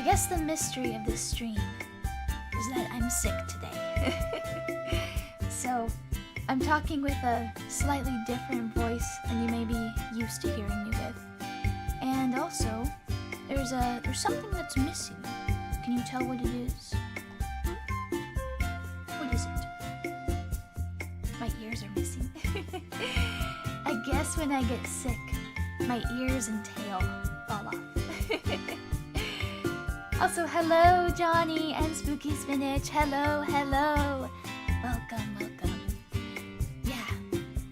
guess the mystery of this stream is that I'm sick today. So, I'm talking with a slightly different voice than you may be used to hearing me with. And also, there's something that's missing. Can you tell what it is? What is it? My ears are missing. I guess when I get sick, my ears and tail fall off. Also, hello Johnny and Spooky Spinach. Hello, hello. Welcome, welcome. Yeah,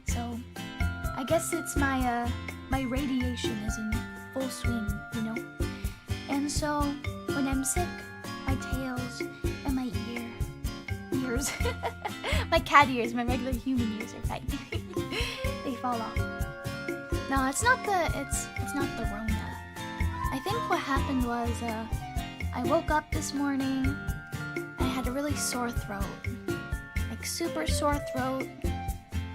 so I guess it's my radiation is in full swing, you know? And so when I'm sick, my tails and my ears, my cat ears, my regular human ears are fine. They fall off. No, it's not the Rona. I think what happened was I woke up this morning and I had a really sore throat. Like super sore throat.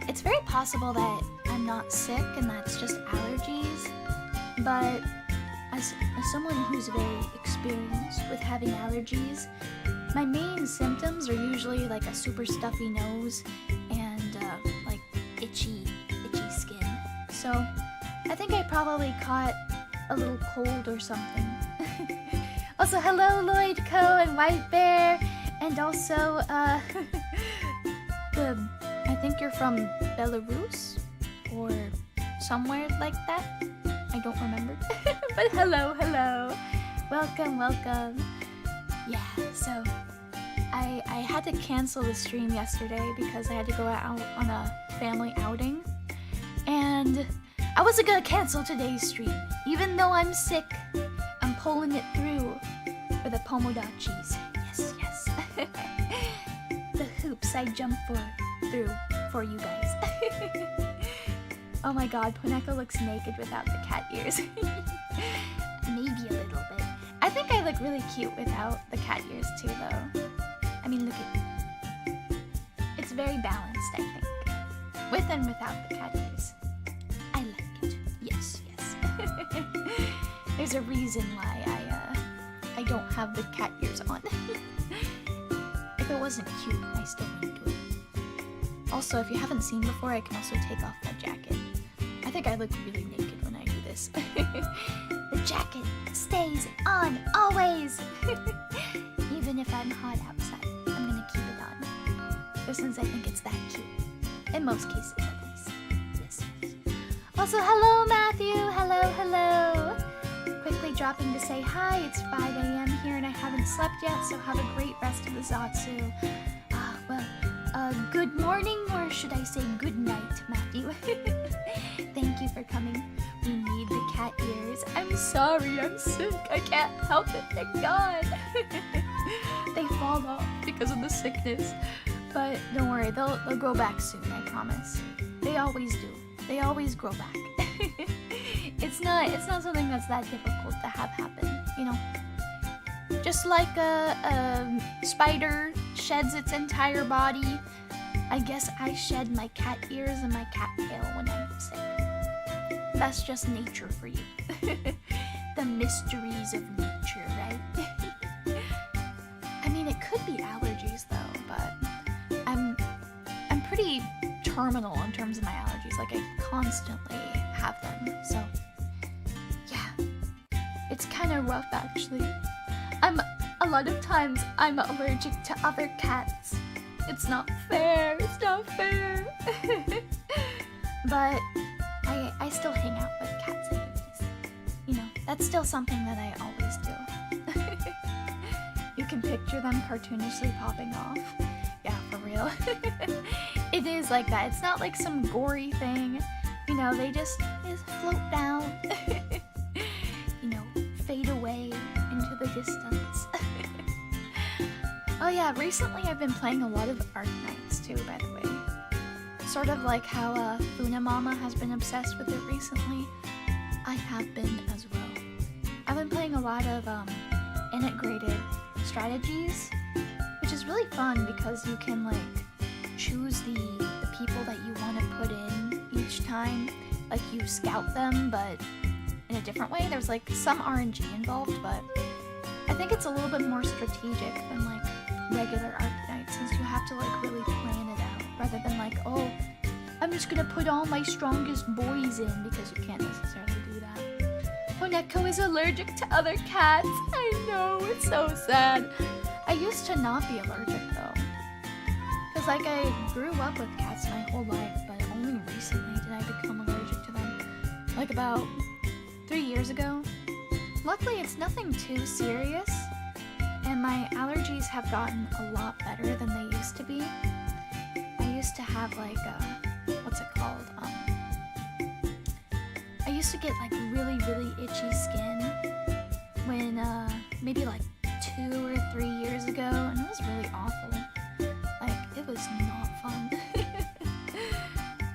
It's very possible that I'm not sick and that's just allergies. But as someone who's very experienced with having allergies, my main symptoms are usually like a super stuffy nose and like itchy skin. So I think I probably caught a little cold or something. Also, hello Lloyd Co and White Bear, and also I think you're from Belarus or somewhere like that. I don't remember. But hello, welcome. Yeah, so I had to cancel the stream yesterday because I had to go out on a family outing, and I wasn't gonna cancel today's stream even though I'm sick. I'm pulling it through for the Pomodachis. Yes. The hoops I jump through for you guys. Oh my god, Poneko looks naked without the cat ears. Maybe a little bit. I think I look really cute without the cat ears too, though. I mean, look at it. It's very balanced, I think. With and without the cat ears. I like it. Yes. There's a reason why I don't have the cat ears on. If it wasn't cute, I still wouldn't do it. Also, if you haven't seen before, I can also take off my jacket. I think I look really naked when I do this. The jacket stays on always! Even if I'm hot outside, I'm gonna keep it on. Since I think it's that cute. In most cases, at least. Yes. Also, hello Matthew! Hello! Quickly dropping to say hi. It's 5 a.m. here and I haven't slept yet, so have a great rest of the Zatsu. Good morning, or should I say good night, Matthew. Thank you for coming. We need the cat ears. I'm sorry, I'm sick. I can't help it, thank God. They fall off because of the sickness. But don't worry, they'll grow back soon, I promise. They always do. They always grow back. It's not something that's that difficult to have happen, you know? Just like a spider sheds its entire body, I guess I shed my cat ears and my cat tail when I'm sick. That's just nature for you. The mysteries of nature, right? I mean, it could be allergies though, but I'm pretty terminal in terms of my allergies. Like, I constantly have them, so yeah. It's kind of rough, actually. A lot of times, I'm allergic to other cats. It's not fair. But I still hang out with cats anyways. You know, that's still something that I always do. You can picture them cartoonishly popping off. Yeah, for real. It is like that. It's not like some gory thing. You know, they just float down. You know, fade away into the distance. Oh yeah, recently I've been playing a lot of Arc Knights too, by the way. Sort of like how Funamama has been obsessed with it recently. I have been as well. I've been playing a lot of integrated strategies, which is really fun because you can like choose the people that you want to put in each time. Like you scout them, but in a different way. There's like some RNG involved, but I think it's a little bit more strategic than like regular Arcanite, since you have to like really plan it out rather than like, oh, I'm just gonna put all my strongest boys in, because you can't necessarily do that. Poneko is allergic to other cats. I know, it's so sad. I used to not be allergic though, because like I grew up with cats my whole life, but only recently did I become allergic to them. Like about 3 years ago. Luckily it's nothing too serious, and my allergies have gotten a lot better than they used to be. I used to have like what's it called? I used to get like really, really itchy skin when maybe like 2 or 3 years ago, and it was really awful. Like, it was not fun.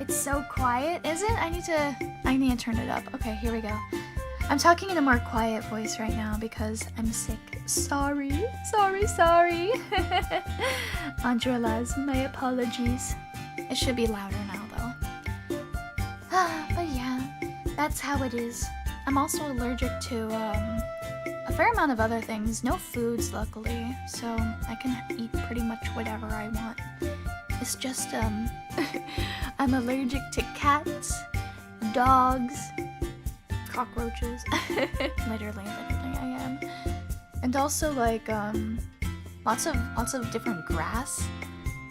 It's so quiet, is it? I need to turn it up. Okay, here we go. I'm talking in a more quiet voice right now because I'm sick. Sorry. Andrelas, my apologies. It should be louder now though. But yeah, that's how it is. I'm also allergic to a fair amount of other things. No foods, luckily, so I can eat pretty much whatever I want. It's just I'm allergic to cats, dogs, cockroaches. literally I am. And also like lots of different grass.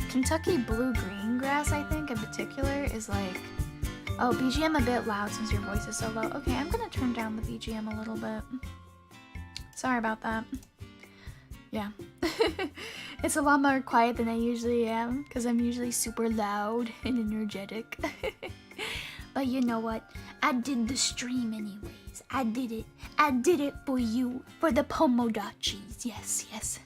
Kentucky blue-green grass, I think in particular, is like, oh, BGM a bit loud since your voice is so low. Okay, I'm gonna turn down the BGM a little bit. Sorry about that. Yeah. It's a lot more quiet than I usually am, because I'm usually super loud and energetic. But you know what? I did the stream anyways. I did it. I did it for you. For the Pomodachis. Yes.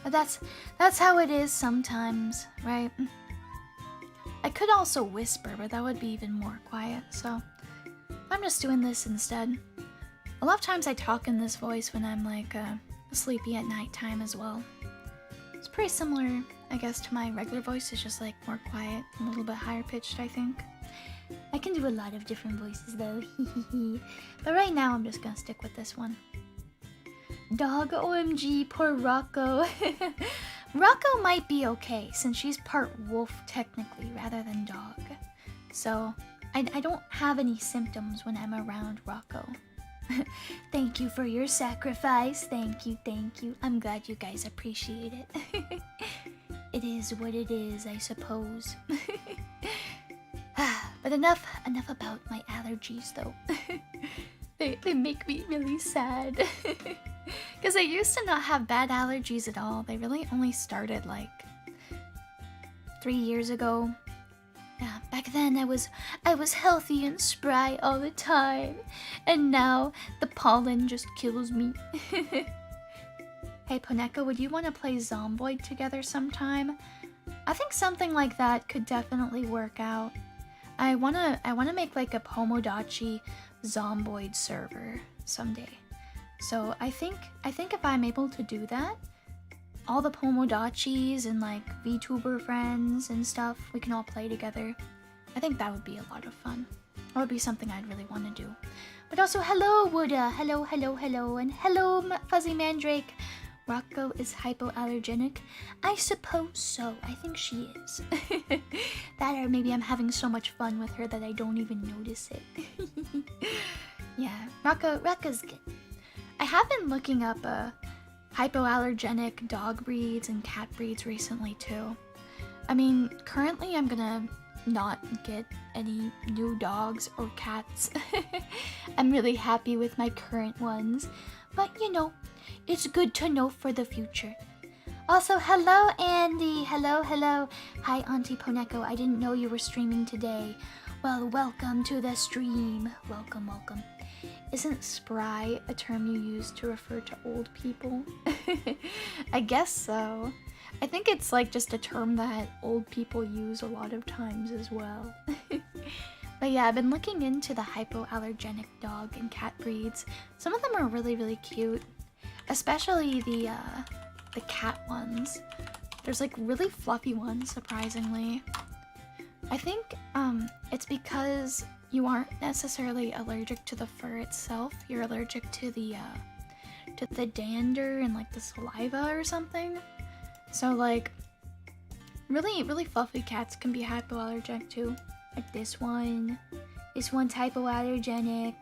But that's how it is sometimes, right? I could also whisper, but that would be even more quiet, so I'm just doing this instead. A lot of times I talk in this voice when I'm like sleepy at nighttime as well. It's pretty similar, I guess, to my regular voice. It's just like more quiet, a little bit higher pitched, I think. I can do a lot of different voices though. But right now I'm just gonna stick with this one. Dog, OMG, poor Rocco. Rocco might be okay since she's part wolf technically rather than dog. So I don't have any symptoms when I'm around Rocco. Thank you for your sacrifice. Thank you. I'm glad you guys appreciate it. It is what it is, I suppose. But enough about my allergies though. They make me really sad. Because I used to not have bad allergies at all. They really only started like 3 years ago. Yeah, back then I was healthy and spry all the time, and now the pollen just kills me. Hey Poneko, would you want to play Zomboid together sometime? I think something like that could definitely work out. I wanna make like a Pomodachi Zomboid server someday. So I think if I'm able to do that, all the Pomodachis and like Vtuber friends and stuff, we can all play together. I think that would be a lot of fun. That would be something I'd really want to do. But also, hello Wooda, hello, and hello Fuzzy Mandrake. Rocco is hypoallergenic? I suppose so. I think she is. That, or maybe I'm having so much fun with her that I don't even notice it. Yeah, Rocco's good. I have been looking up hypoallergenic dog breeds and cat breeds recently too. I mean, currently I'm gonna not get any new dogs or cats. I'm really happy with my current ones, but you know, it's good to know for the future. Also, hello Andy, hello. Hi Auntie Poneko, I didn't know you were streaming today. Well, welcome to the stream. Welcome. Isn't spry a term you use to refer to old people? I guess so. I think it's like just a term that old people use a lot of times as well. But yeah, I've been looking into the hypoallergenic dog and cat breeds. Some of them are really, really cute. Especially the cat ones. There's like really fluffy ones, surprisingly. I think it's because you aren't necessarily allergic to the fur itself. You're allergic to the to the dander and like the saliva or something. So like really fluffy cats can be hypoallergenic too. Like this one's hypoallergenic.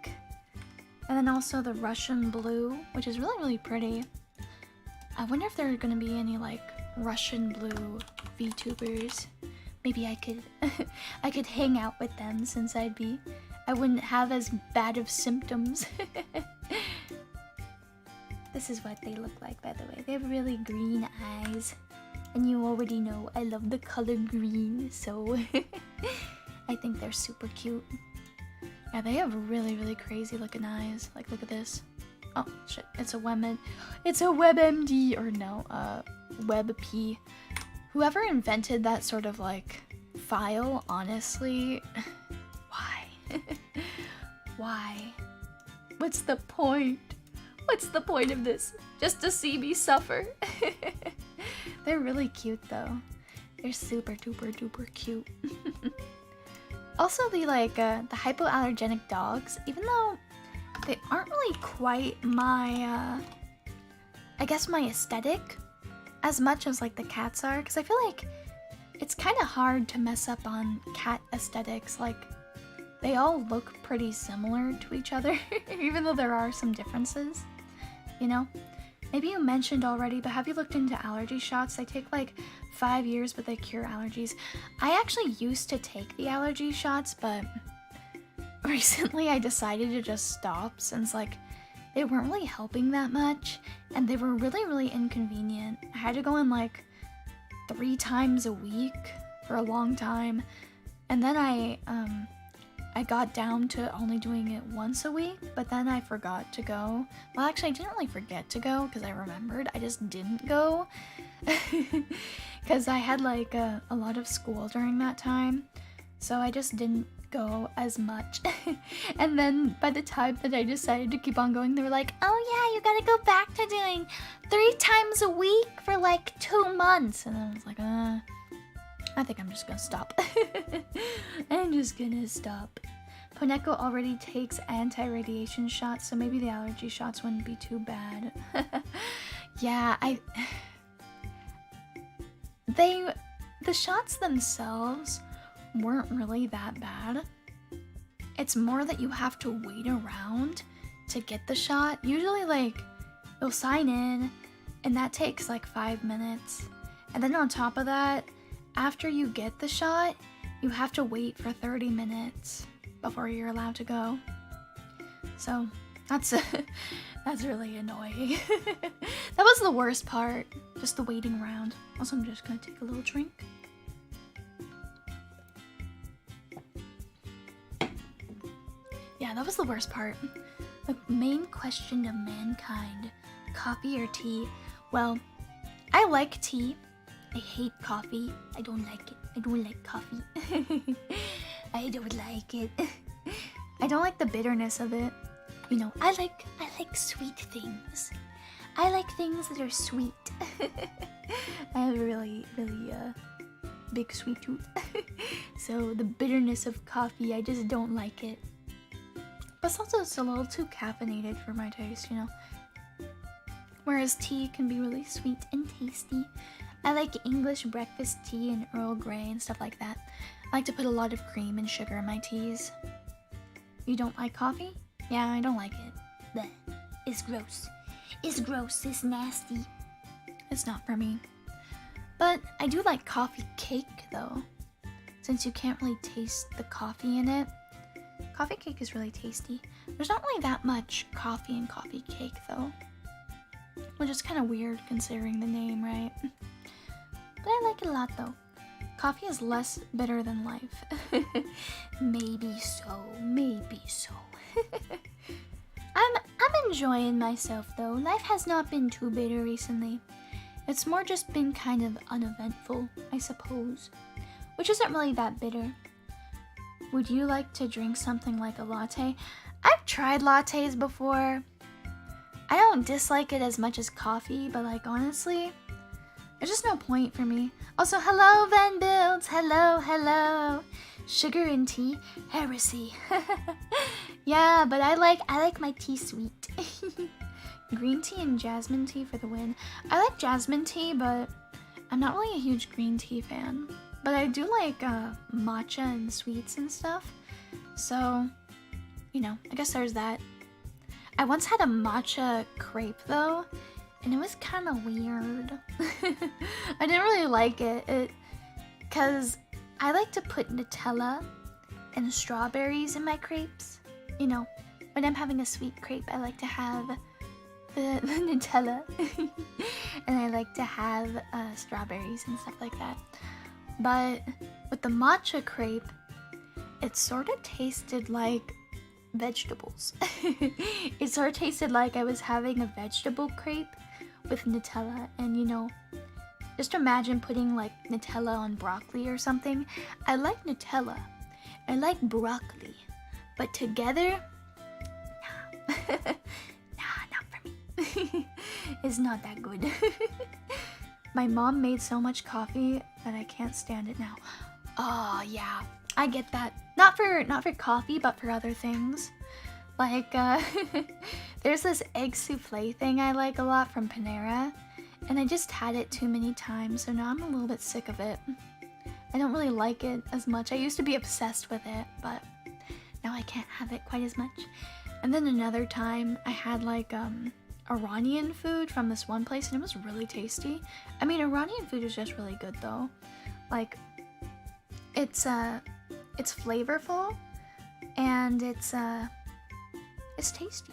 And then also the Russian blue, which is really pretty. I wonder if there are gonna be any like Russian blue VTubers. Maybe I could I could hang out with them since I wouldn't have as bad of symptoms. This is what they look like, by the way. They have really green eyes. And you already know I love the color green, so I think they're super cute. Yeah, they have really crazy looking eyes. Like, look at this. Oh, shit. It's a WebMD, or no, WebP. Whoever invented that sort of, like, file, honestly, why? Why? What's the point? What's the point of this? Just to see me suffer? They're really cute, though. They're super duper cute. Also, the hypoallergenic dogs, even though they aren't really quite my, I guess my aesthetic as much as like the cats are, because I feel like it's kind of hard to mess up on cat aesthetics. Like, they all look pretty similar to each other, even though there are some differences, you know? Maybe you mentioned already, but have you looked into allergy shots? They take like 5 years, but they cure allergies. I actually used to take the allergy shots, but recently I decided to just stop since like they weren't really helping that much, and they were really inconvenient. I had to go in like 3 times a week for a long time, and then I got down to only doing it once a week, but then I forgot to go. Well, actually, I didn't really forget to go because I remembered. I just didn't go because I had like a lot of school during that time, so I just didn't go as much. And then by the time that I decided to keep on going, they were like, oh yeah, you gotta go back to doing 3 times a week for like 2 months. And I was like, I think I'm just gonna stop. I'm just gonna stop. Poneko already takes anti-radiation shots, so maybe the allergy shots wouldn't be too bad. Yeah, the shots themselves weren't really that bad. It's more that you have to wait around to get the shot. Usually, like, you'll sign in, and that takes like 5 minutes. And then on top of that, after you get the shot, you have to wait for 30 minutes before you're allowed to go. So that's really annoying. That was the worst part, just the waiting around. Also, I'm just gonna take a little drink. Yeah, that was the worst part. The main question of mankind, coffee or tea? Well, I like tea. I hate coffee. I don't like it. I don't like coffee. I don't like it. I don't like the bitterness of it. You know, I like sweet things. I like things that are sweet. I have a really big sweet tooth. So the bitterness of coffee, I just don't like it. But also it's a little too caffeinated for my taste, you know. Whereas tea can be really sweet and tasty. I like English breakfast tea and Earl Grey and stuff like that. I like to put a lot of cream and sugar in my teas. You don't like coffee? Yeah, I don't like it. Blech. It's gross. It's gross. It's nasty. It's not for me. But I do like coffee cake, though. Since you can't really taste the coffee in it. Coffee cake is really tasty. There's not really that much coffee in coffee cake, though. Which is kind of weird considering the name, right? But I like it a lot, though. Coffee is less bitter than life. Maybe so. Maybe so. I'm enjoying myself, though. Life has not been too bitter recently. It's more just been kind of uneventful, I suppose. Which isn't really that bitter. Would you like to drink something like a latte? I've tried lattes before. I don't dislike it as much as coffee, but like honestly, there's just no point for me. Also, hello Van Builds, hello. Sugar in tea? Heresy. Yeah, but I like my tea sweet. Green tea and jasmine tea for the win. I like jasmine tea, but I'm not really a huge green tea fan. But I do like matcha and sweets and stuff. So, you know, I guess there's that. I once had a matcha crepe though, and it was kind of weird. I didn't really like it, because I like to put Nutella and strawberries in my crepes. You know, when I'm having a sweet crepe, I like to have the Nutella, and I like to have strawberries and stuff like that. But with the matcha crepe, it sort of tasted like vegetables. It sort of tasted like I was having a vegetable crepe with Nutella, and you know, just imagine putting like Nutella on broccoli or something. I like Nutella, I like broccoli, but together, nah, not for me. It's not that good. My mom made so much coffee that I can't stand it now. Oh yeah, I get that. Not for coffee, but for other things. Like, there's this egg souffle thing I like a lot from Panera, and I just had it too many times, so now I'm a little bit sick of it. I don't really like it as much. I used to be obsessed with it, but now I can't have it quite as much. And then another time, I had like Iranian food from this one place, and it was really tasty. I mean, Iranian food is just really good though. Like, it's flavorful, and it's tasty.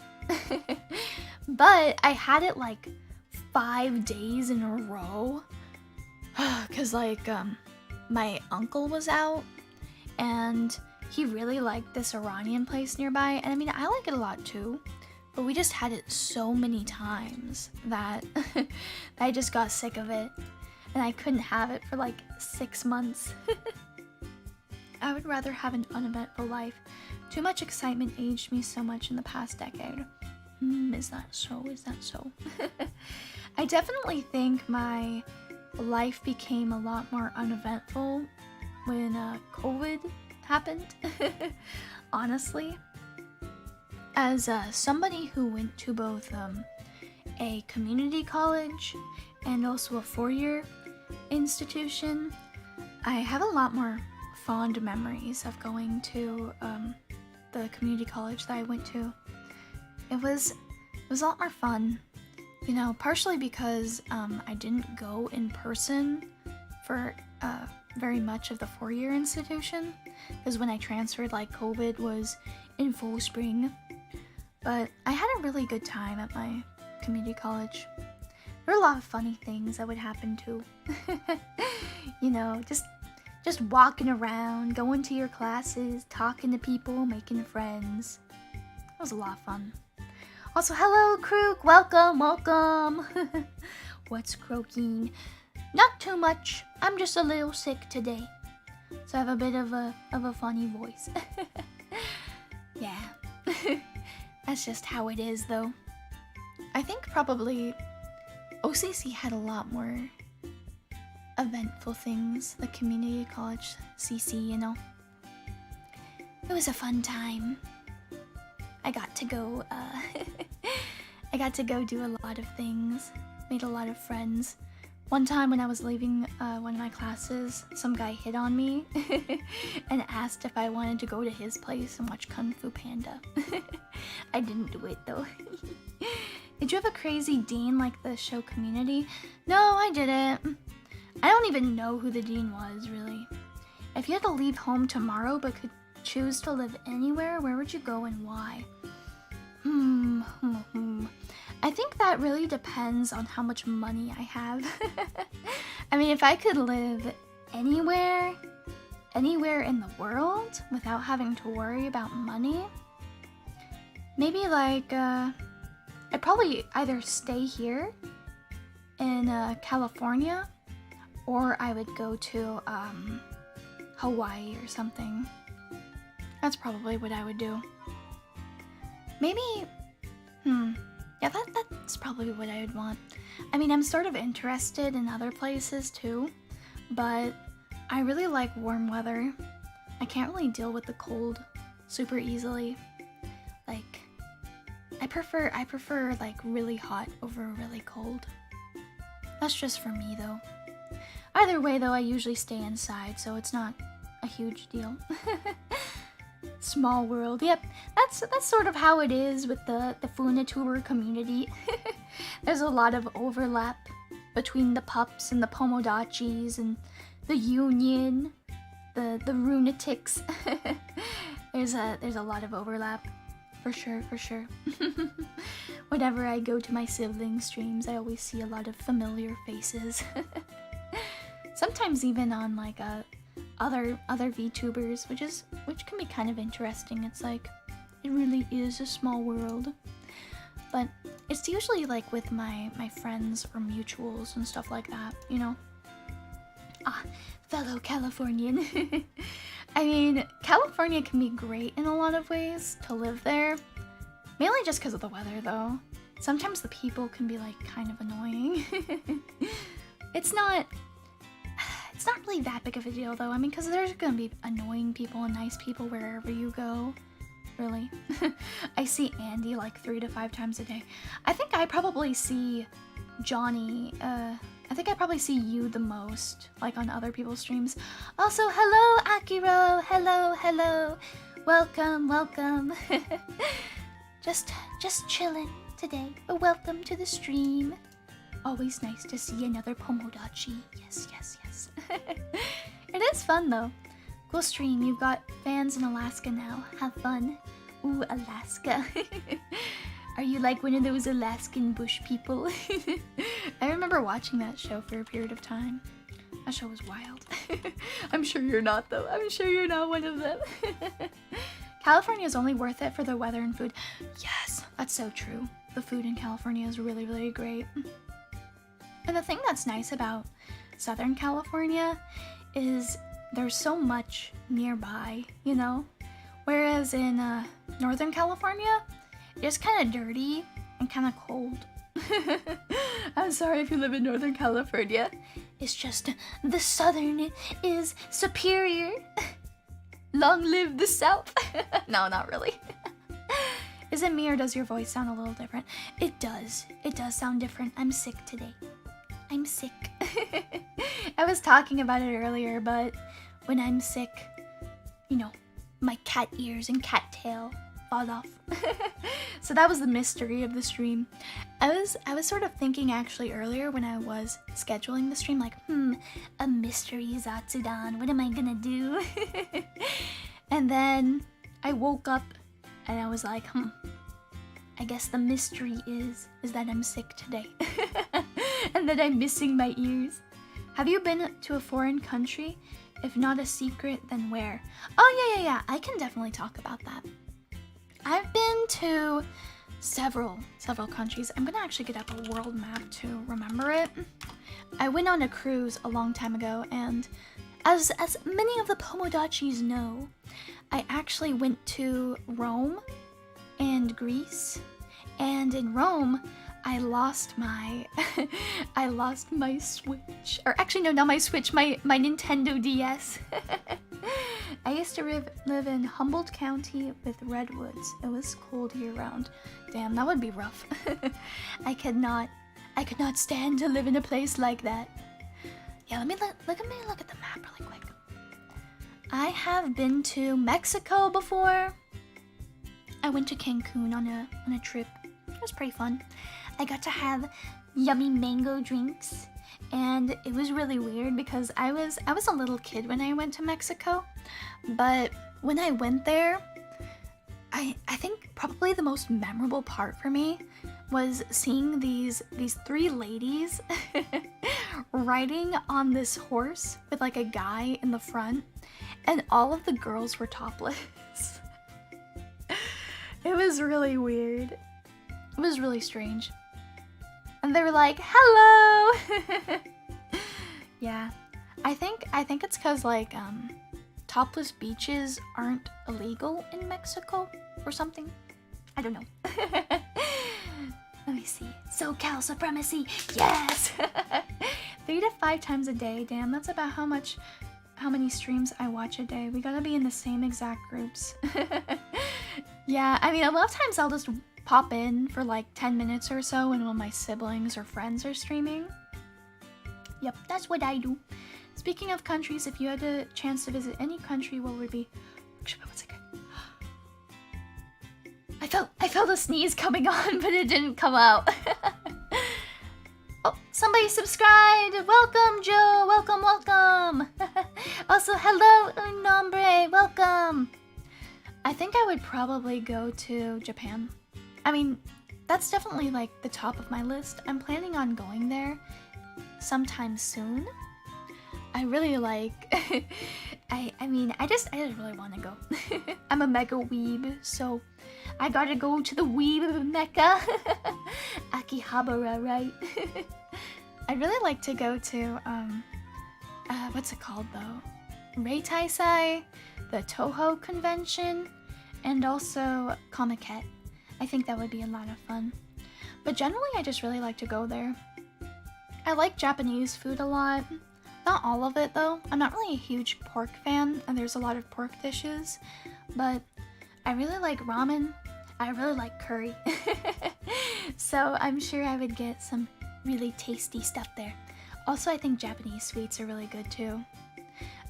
But I had it like 5 days in a row, cause like my uncle was out, and he really liked this Iranian place nearby, and I mean, I like it a lot too, but we just had it so many times that I just got sick of it, and I couldn't have it for like 6 months. I would rather have an uneventful life. Too much excitement aged me so much in the past decade. Is that so? Is that so? I definitely think my life became a lot more uneventful when COVID happened. Honestly. As somebody who went to both a community college and also a 4-year institution, I have a lot more fond memories of going to the community college that I went to. It was a lot more fun, you know, partially because I didn't go in person for very much of the 4-year institution, because when I transferred, like, COVID was in full spring. But I had a really good time at my community college. There were a lot of funny things that would happen too. You know, just walking around, going to your classes, talking to people, making friends. It was a lot of fun. Also, hello, Krook! Welcome! What's croaking? Not too much. I'm just a little sick today, so I have a bit of a funny voice. Yeah. That's just how it is, though. I think probably OCC had a lot more eventful things, the community college CC, you know. It was a fun time. I got to go do a lot of things, made a lot of friends. One time when I was leaving one of my classes, some guy hit on me and asked if I wanted to go to his place and watch Kung Fu Panda. I didn't do it though. Did you have a crazy dean like the show Community? No, I didn't. I don't even know who the dean was, really. If you had to leave home tomorrow but could choose to live anywhere, where would you go and why? I think that really depends on how much money I have. I mean, if I could live anywhere in the world without having to worry about money, maybe like, I'd probably either stay here in California, or I would go to Hawaii or something. That's probably what I would do. Maybe, yeah, that's probably what I would want. I mean, I'm sort of interested in other places too, but I really like warm weather. I can't really deal with the cold super easily. Like, I prefer like really hot over really cold. That's just for me though. Either way though, I usually stay inside, so it's not a huge deal. Small world. Yep, that's sort of how it is with the Funatuber community. There's a lot of overlap between the pups and the Pomodachis and the Union, the Runatics. There's a lot of overlap, for sure. Whenever I go to my sibling streams, I always see a lot of familiar faces. Sometimes even on like other VTubers, which can be kind of interesting. It's like, it really is a small world. But it's usually like with my friends or mutuals and stuff like that, you know? Ah, fellow Californian. I mean, California can be great in a lot of ways to live there. Mainly just because of the weather, though. Sometimes the people can be like kind of annoying. It's not really that big of a deal though. I mean, because there's gonna be annoying people and nice people wherever you go. Really. I see Andy like 3 to 5 times a day. I think I probably see Johnny, I think I probably see you the most, like on other people's streams. Also, hello Akiro! Hello! Welcome. Just chilling today. Welcome to the stream. Always nice to see another Pomodachi. Yes. It is fun though. Cool stream. You've got fans in Alaska now. Have fun. Ooh, Alaska. Are you like one of those Alaskan bush people? I remember watching that show for a period of time. That show was wild. I'm sure you're not though. I'm sure you're not one of them. California is only worth it for the weather and food. Yes, that's so true. The food in California is really great. And the thing that's nice about Southern California is there's so much nearby, you know? Whereas in Northern California, it's kind of dirty and kind of cold. I'm sorry if you live in Northern California. It's just the Southern is superior. Long live the South. No, not really. Is it me or does your voice sound a little different? It does. It does sound different. I'm sick today. I'm sick. I was talking about it earlier, but when I'm sick, you know, my cat ears and cat tail fall off. So that was the mystery of the stream. I was sort of thinking actually earlier when I was scheduling the stream, like, a mystery Zatsudan, what am I gonna do? And then I woke up and I was like, I guess the mystery is that I'm sick today. And that I'm missing my ears. Have you been to a foreign country? If not a secret, then where? Oh yeah, I can definitely talk about that. I've been to several countries. I'm gonna actually get up a world map to remember it. I went on a cruise a long time ago, and as many of the Pomodachis know, I actually went to Rome and Greece, and in Rome I lost my Switch. Or actually no, not my Switch, my Nintendo DS. I used to live in Humboldt County with redwoods. It was cold year round. Damn, that would be rough. I could not stand to live in a place like that. Yeah, let me look at the map really quick. I have been to Mexico before. I went to Cancun on a trip. It was pretty fun. I got to have yummy mango drinks, and it was really weird because I was a little kid when I went to Mexico, but when I went there, I think probably the most memorable part for me was seeing these 3 ladies riding on this horse with like a guy in the front, and all of the girls were topless. It was really weird. It was really strange. And they were like, hello! Yeah. I think it's because like topless beaches aren't illegal in Mexico or something. I don't know. Let me see. SoCal supremacy. Yes. 3 to 5 times a day. Damn, that's about how much how many streams I watch a day. We gotta be in the same exact groups. Yeah, I mean, a lot of times I'll just pop in for like 10 minutes or so when one of my siblings or friends are streaming. Yep, that's what I do. Speaking of countries, if you had a chance to visit any country, what would it be? One second. I felt a sneeze coming on, but it didn't come out. Oh, somebody subscribed! Welcome, Joe! Welcome, welcome! Also, hello, un nombre! Welcome! I think I would probably go to Japan. I mean, that's definitely like the top of my list. I'm planning on going there sometime soon. I really like... I just really want to go. I'm a mega weeb, so I gotta go to the weeb mecca. Akihabara, right? I'd really like to go to, what's it called though? Reitaisai, the Toho convention, and also Comiket. I think that would be a lot of fun. But generally, I just really like to go there. I like Japanese food a lot. Not all of it though. I'm not really a huge pork fan, and there's a lot of pork dishes, but I really like ramen. I really like curry. So I'm sure I would get some really tasty stuff there. Also, I think Japanese sweets are really good too.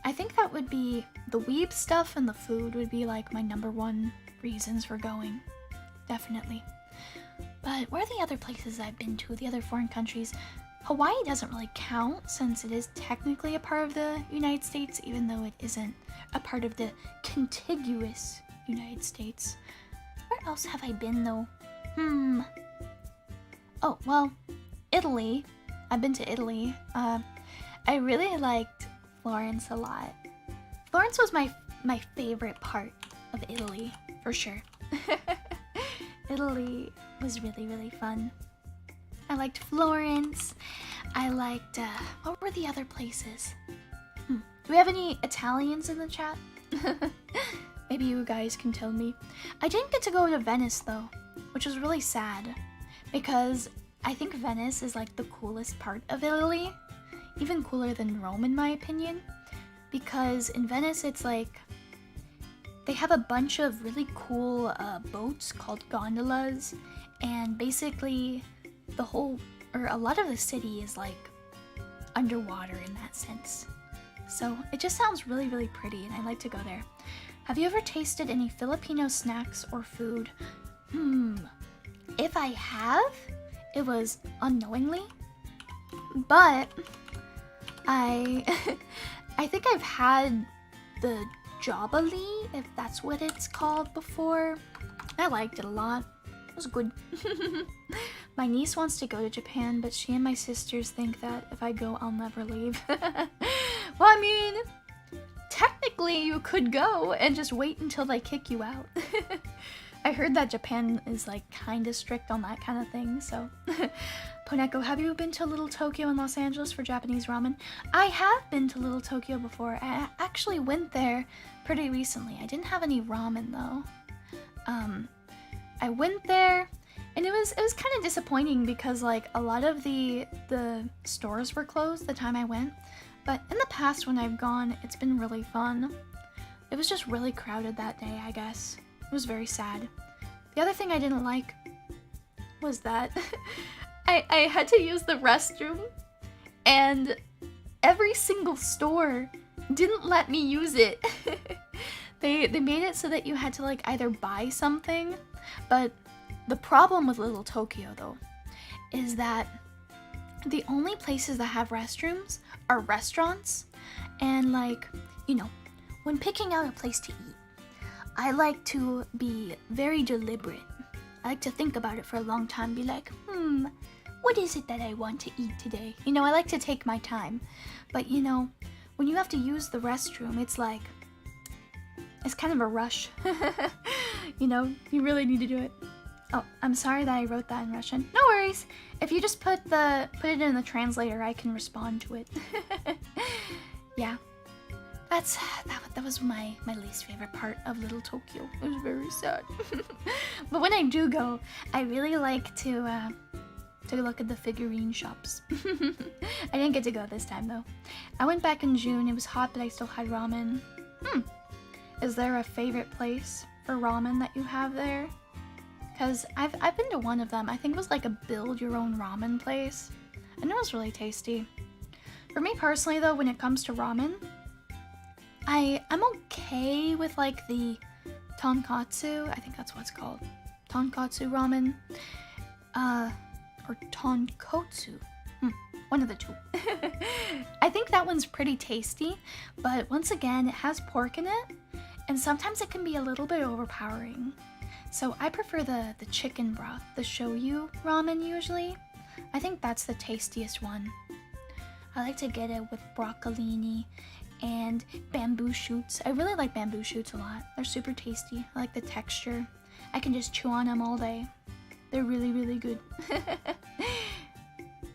I think that would be the weeb stuff, and the food would be like my #1 reasons for going. Definitely. But where are the other places I've been to? The other foreign countries? Hawaii doesn't really count since it is technically a part of the United States, even though it isn't a part of the contiguous United States. Where else have I been though? Oh, well, Italy. I've been to Italy. I really liked Florence a lot. Florence was my favorite part of Italy, for sure. Italy was really, really fun. I liked Florence. I liked, what were the other places? Do we have any Italians in the chat? Maybe you guys can tell me. I didn't get to go to Venice though, which was really sad, because I think Venice is like the coolest part of Italy. Even cooler than Rome in my opinion, because in Venice it's like, they have a bunch of really cool boats called gondolas, and basically the whole, or a lot of the city is like underwater in that sense. So it just sounds really, really pretty, and I'd like to go there. Have you ever tasted any Filipino snacks or food? If I have, it was unknowingly, but I think I've had the Jobali, if that's what it's called, before. I liked it a lot. It was good. My niece wants to go to Japan, but she and my sisters think that if I go, I'll never leave. Well, I mean, technically you could go and just wait until they kick you out. I heard that Japan is like kinda strict on that kind of thing, so. Poneko, have you been to Little Tokyo in Los Angeles for Japanese ramen? I have been to Little Tokyo before. I actually went there pretty recently. I didn't have any ramen though. I went there, and it was kind of disappointing because like a lot of the stores were closed the time I went. But in the past when I've gone, it's been really fun. It was just really crowded that day, I guess. It was very sad. The other thing I didn't like was that I had to use the restroom, and every single store didn't let me use it. They made it so that you had to like either buy something, but the problem with Little Tokyo though is that the only places that have restrooms are restaurants, and like, you know, when picking out a place to eat, I like to be very deliberate. I like to think about it for a long time, be like, what is it that I want to eat today? You know, I like to take my time. But you know, when you have to use the restroom, it's like, it's kind of a rush. You know, you really need to do it. Oh, I'm sorry that I wrote that in Russian. No worries. If you just put it in the translator, I can respond to it. Yeah. That was my least favorite part of Little Tokyo. It was very sad. But when I do go, I really like to to look at the figurine shops. I didn't get to go this time though. I went back in June. It was hot, but I still had ramen. Is there a favorite place for ramen that you have there? Because I've been to one of them. I think it was like a build your own ramen place. And it was really tasty. For me personally though, when it comes to ramen, I'm okay with like the tonkatsu. I think that's what it's called. Tonkatsu ramen. Or tonkotsu. One of the two. I think that one's pretty tasty, but once again, it has pork in it, and sometimes it can be a little bit overpowering. So I prefer the chicken broth, the shoyu ramen usually. I think that's the tastiest one. I like to get it with broccolini and bamboo shoots. I really like bamboo shoots a lot. They're super tasty. I like the texture. I can just chew on them all day. They're really, really good.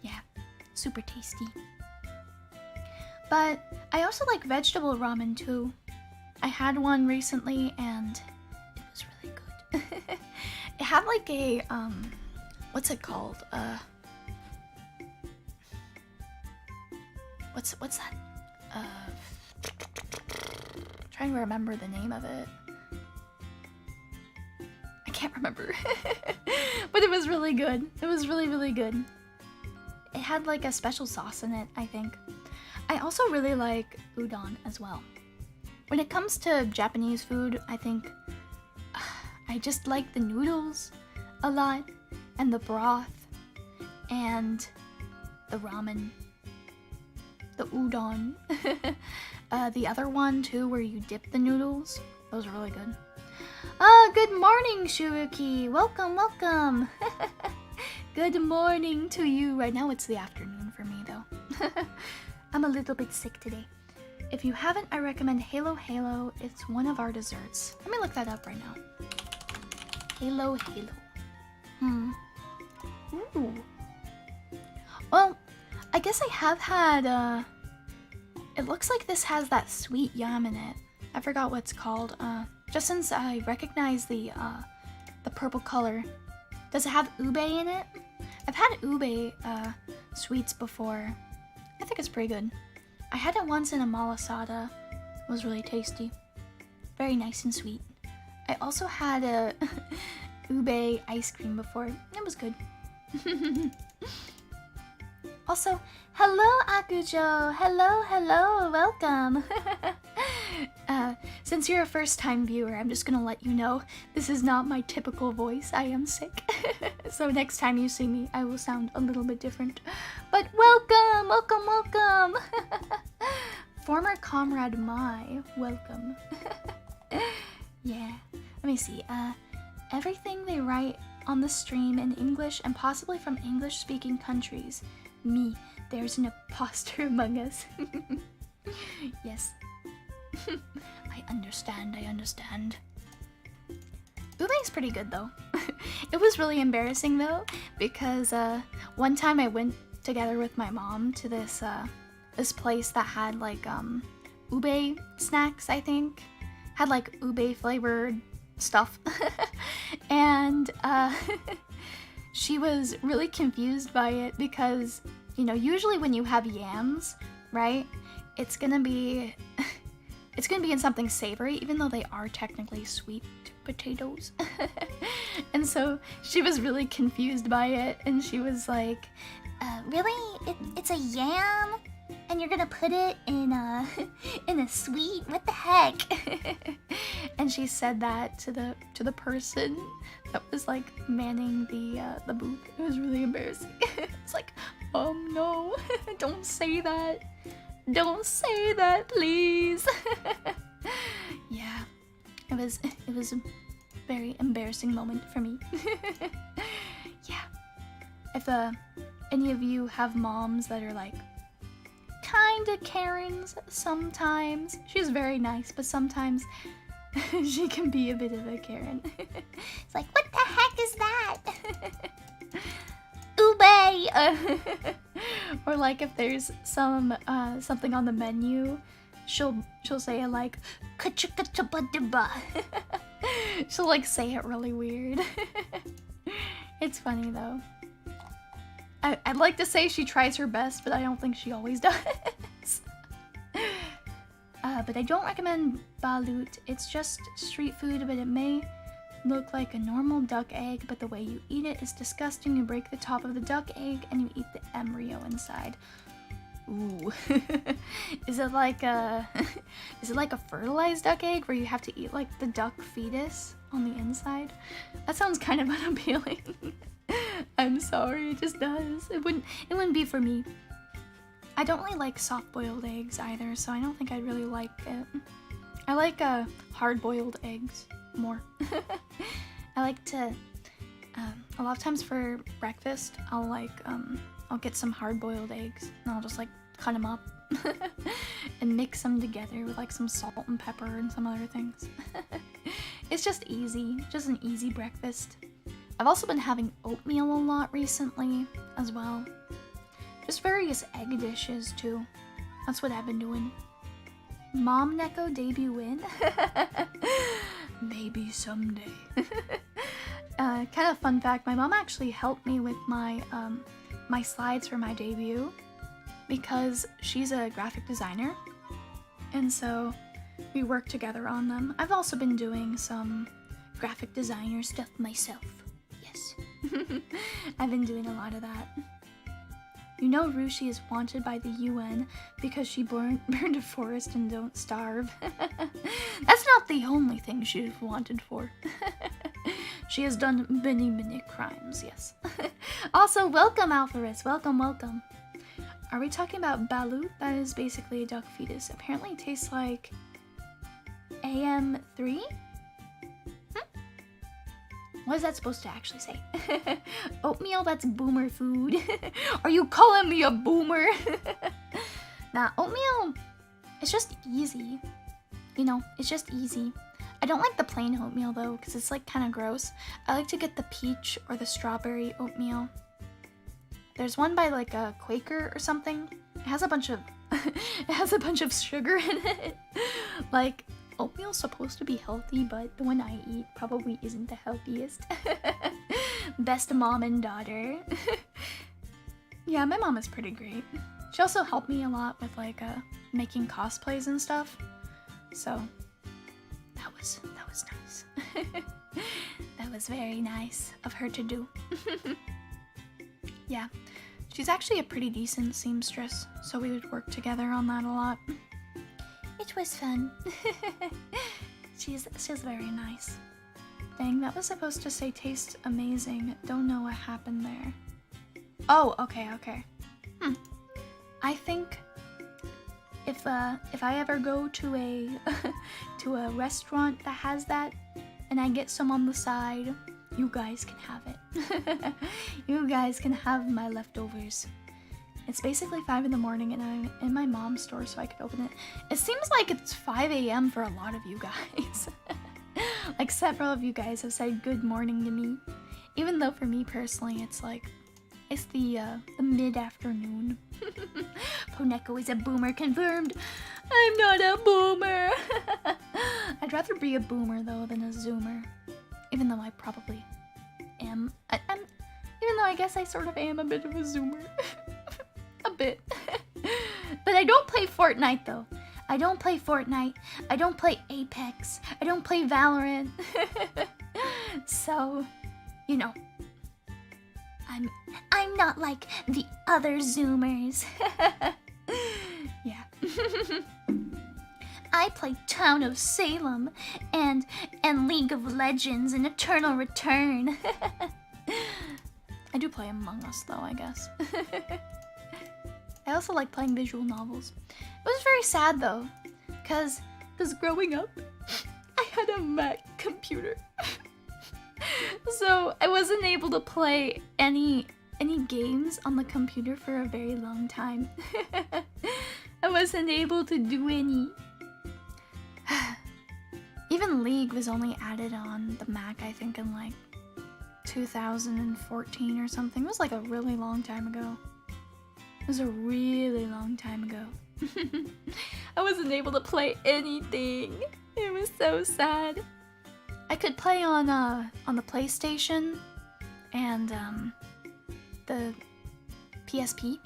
Yeah, super tasty. But I also like vegetable ramen too. I had one recently and it was really good. It had like a, what's it called? What's that? Trying to remember the name of it. I can't remember. But it was really good. It was really, really good. It had like a special sauce in it, I think. I also really like udon as well. When it comes to Japanese food, I think I just like the noodles a lot, and the broth, and the ramen, the udon. The other one too, where you dip the noodles. Those are really good. Good morning, Shuruki. Welcome, welcome. Good morning to you. Right now it's the afternoon for me though. I'm a little bit sick today. If you haven't, I recommend Halo Halo. It's one of our desserts. Let me look that up right now. Halo Halo. Ooh. Well, I guess I have had, it looks like this has that sweet yam in it. I forgot what it's called. Just since I recognize the purple color. Does it have ube in it? I've had ube sweets before. I think it's pretty good. I had it once in a malasada. It was really tasty. Very nice and sweet. I also had a ube ice cream before. It was good. Also, hello Akujo! Hello, welcome! Since you're a first-time viewer, I'm just gonna let you know this is not my typical voice. I am sick. So next time you see me, I will sound a little bit different. But welcome! Former comrade Mai, welcome. Yeah, let me see. Everything they write on the stream in English and possibly from English-speaking countries. Me, there's an imposter among us. Yes. I understand. Ube's pretty good though. It was really embarrassing though, because one time I went together with my mom to this this place that had like ube snacks, I think. Had like ube flavored stuff. And she was really confused by it because, you know, usually when you have yams, right, it's gonna be in something savory, even though they are technically sweet potatoes. And so she was really confused by it, and she was like, really? It's a yam? And you're gonna put it in a sweet? What the heck? And she said that to the person that was like manning the booth. It was really embarrassing. It's like, no, don't say that. Don't say that, please. Yeah, it was a very embarrassing moment for me. Yeah. If any of you have moms that are like kinda Karens sometimes, she's very nice, but sometimes she can be a bit of a Karen. It's like, what the heck is that? Ube! Or like if there's some something on the menu, she'll say it like ka-chika-chaba-diba. She'll like say it really weird. It's funny though. I'd like to say she tries her best, but I don't think she always does. But I don't recommend balut. It's just street food, but it may look like a normal duck egg, but the way you eat it is disgusting. You break the top of the duck egg and you eat the embryo inside. Ooh. Is it like a fertilized duck egg where you have to eat like the duck fetus on the inside? That sounds kind of unappealing. I'm sorry, it just does. It wouldn't be for me. I don't really like soft-boiled eggs either, so I don't think I'd really like it. I like hard-boiled eggs more. I like to a lot of times for breakfast I'll get some hard-boiled eggs and I'll just like cut them up and mix them together with like some salt and pepper and some other things. It's just easy, just an easy breakfast. I've also been having oatmeal a lot recently as well. Just various egg dishes too. That's what I've been doing. Mom Neko debut win? Maybe someday. Kind of fun fact, my mom actually helped me with my my slides for my debut because she's a graphic designer, and so we worked together on them. I've also been doing some graphic designer stuff myself. Yes. I've been doing a lot of that. You know Rushi is wanted by the UN because she burned a forest and don't starve. That's not the only thing she's wanted for. She has done many crimes, yes. Also, welcome Alpharus, welcome. Are we talking about balut? That is basically a duck fetus. Apparently it tastes like AM3? What is that supposed to actually say? Oatmeal, that's boomer food. Are you calling me a boomer? Nah, oatmeal, it's just easy. You know, it's just easy. I don't like the plain oatmeal though, because it's like kind of gross. I like to get the peach or the strawberry oatmeal. There's one by like a Quaker or something. It has a bunch of sugar in it. Like, oatmeal's supposed to be healthy, but the one I eat probably isn't the healthiest. Best mom and daughter. Yeah, my mom is pretty great. She also helped me a lot with like making cosplays and stuff. So that was nice. That was very nice of her to do. Yeah, she's actually a pretty decent seamstress, so we would work together on that a lot. It was fun. She's very nice. Dang, that was supposed to say taste amazing. Don't know what happened there. Oh, okay. I think if I ever go to a to a restaurant that has that and I get some on the side, you guys can have it. You guys can have my leftovers. It's basically 5 in the morning and I'm in my mom's store so I could open it. It seems like it's 5 a.m. for a lot of you guys. Like several of you guys have said good morning to me. Even though for me personally it's the mid-afternoon. Poneko is a boomer confirmed. I'm not a boomer. I'd rather be a boomer though than a zoomer. Even though I probably am. Even though I guess I sort of am a bit of a zoomer. A bit. But I don't play Fortnite though. I don't play Fortnite. I don't play Apex. I don't play Valorant. So, you know, I'm not like the other Zoomers. Yeah. I play Town of Salem and League of Legends and Eternal Return. I do play Among Us though, I guess. I also like playing visual novels. It was very sad though, cause growing up, I had a Mac computer. So I wasn't able to play any games on the computer for a very long time. I wasn't able to do any. Even League was only added on the Mac, I think, in like 2014 or something. It was like a really long time ago. It was a really long time ago. I wasn't able to play anything. It was so sad. I could play on the PlayStation and the PSP.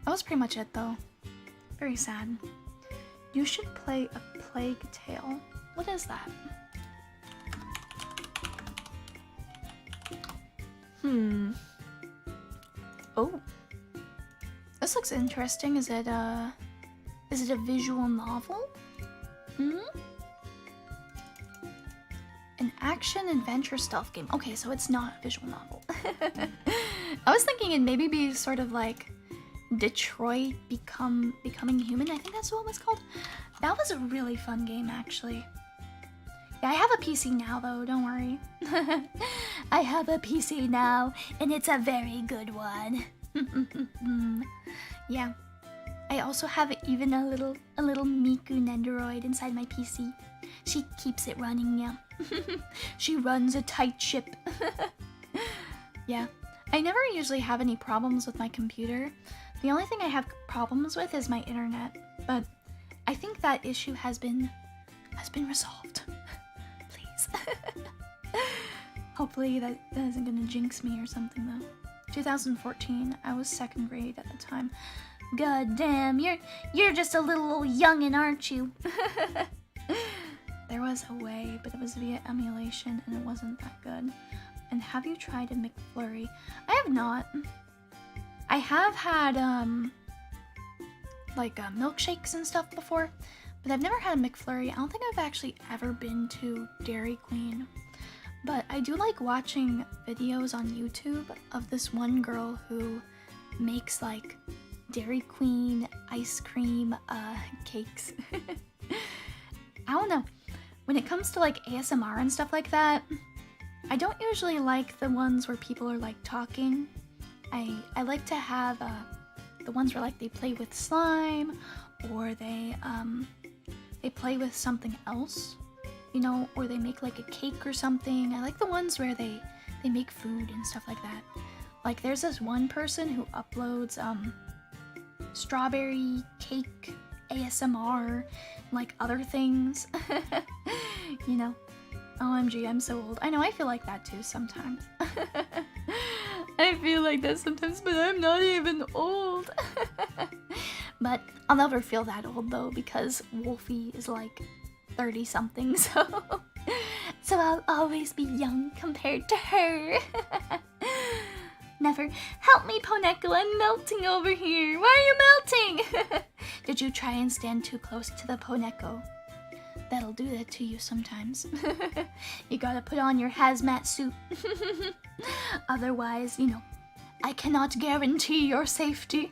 That was pretty much it, though. Very sad. You should play a Plague Tale. What is that? Oh. This looks interesting. Is it a visual novel? An action adventure stealth game. Okay, so it's not a visual novel. I was thinking it'd maybe be sort of like Detroit Becoming Human. I think that's what it was called. That was a really fun game, actually. Yeah, I have a PC now, though. Don't worry. I have a PC now, and it's a very good one. Yeah. I also have even a little Miku Nendoroid inside my PC. She keeps it running, yeah. She runs a tight ship. Yeah. I never usually have any problems with my computer. The only thing I have problems with is my internet, but I think that issue has been resolved. Please. Hopefully that isn't gonna jinx me or something though. 2014, I was 2nd grade at the time. God damn, you're just a little youngin', aren't you? There was a way, but it was via emulation and it wasn't that good. And have you tried a McFlurry? I have not. I have had like milkshakes and stuff before, but I've never had a McFlurry. I don't think I've actually ever been to Dairy Queen. But I do like watching videos on YouTube of this one girl who makes like Dairy Queen ice cream cakes. I don't know. When it comes to like ASMR and stuff like that, I don't usually like the ones where people are like talking. I like to have the ones where like they play with slime or they play with something else, you know, or they make like a cake or something. I like the ones where they make food and stuff like that. Like there's this one person who uploads strawberry cake ASMR, like other things. You know, OMG, I'm so old. I know, I feel like that too sometimes. I feel like that sometimes, but I'm not even old. But I'll never feel that old though, because Wolfie is like 30 something, so I'll always be young compared to her. Never. Help me, Poneko, I'm melting over here. Why are you melting? Did you try and stand too close to the Poneko? That'll do that to you sometimes. You gotta put on your hazmat suit. Otherwise, you know, I cannot guarantee your safety.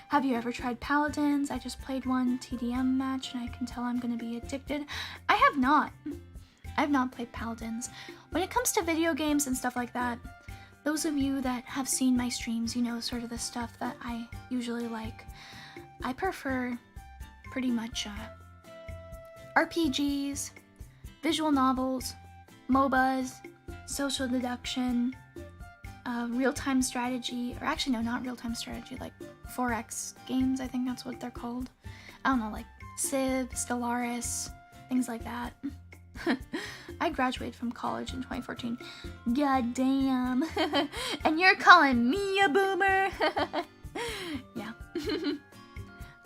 Have you ever tried Paladins? I just played one TDM match and I can tell I'm gonna be addicted. I have not. I've not played Paladins. When it comes to video games and stuff like that, those of you that have seen my streams, you know sort of the stuff that I usually like. I prefer pretty much RPGs, visual novels, MOBAs, social deduction, real-time strategy, or actually no, not real-time strategy, like 4X games, I think that's what they're called. I don't know, like Civ, Stellaris, things like that. I graduated from college in 2014. God damn. And you're calling me a boomer? Yeah.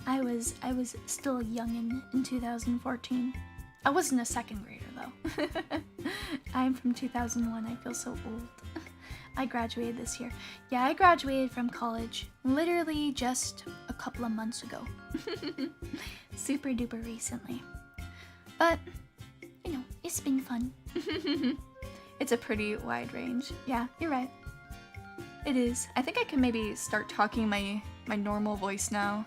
I was still a youngin' in 2014. I wasn't a 2nd grader though. I'm from 2001. I feel so old. I graduated this year. Yeah, I graduated from college literally just a couple of months ago. Super duper recently. But you know, it's been fun. It's a pretty wide range. Yeah, you're right. It is. I think I can maybe start talking my normal voice now.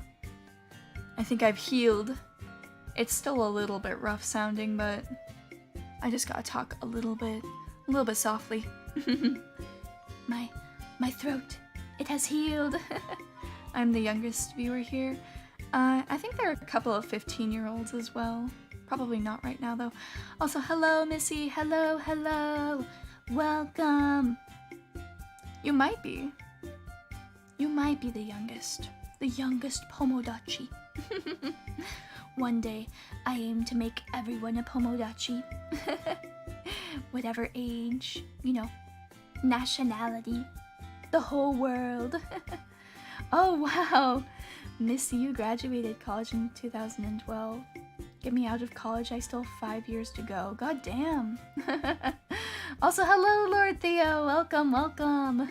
I think I've healed. It's still a little bit rough sounding, but I just gotta talk a little bit softly. My throat, it has healed. I'm the youngest viewer here. I think there are a couple of 15-year-olds as well. Probably not right now though. Also, hello Missy, hello, hello. Welcome. You might be the youngest Pomodachi. One day, I aim to make everyone a Pomodachi. Whatever age, you know, nationality. the whole world. Oh, wow. Missy, you graduated college in 2012. Get me out of college, I still have 5 years to go. God damn. Also, hello, Lord Theo. Welcome, welcome.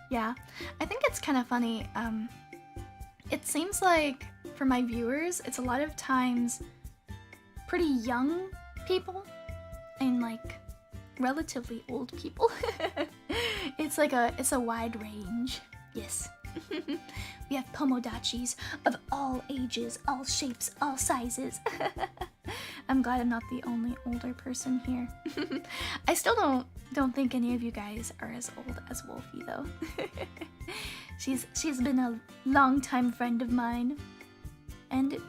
Yeah, I think it's kind of funny. It seems like for my viewers, it's a lot of times pretty young people and like relatively old people. It's a wide range. Yes. We have Pomodachis of all ages, all shapes, all sizes. I'm glad I'm not the only older person here. I still don't think any of you guys are as old as Wolfie though. She's been a long-time friend of mine. And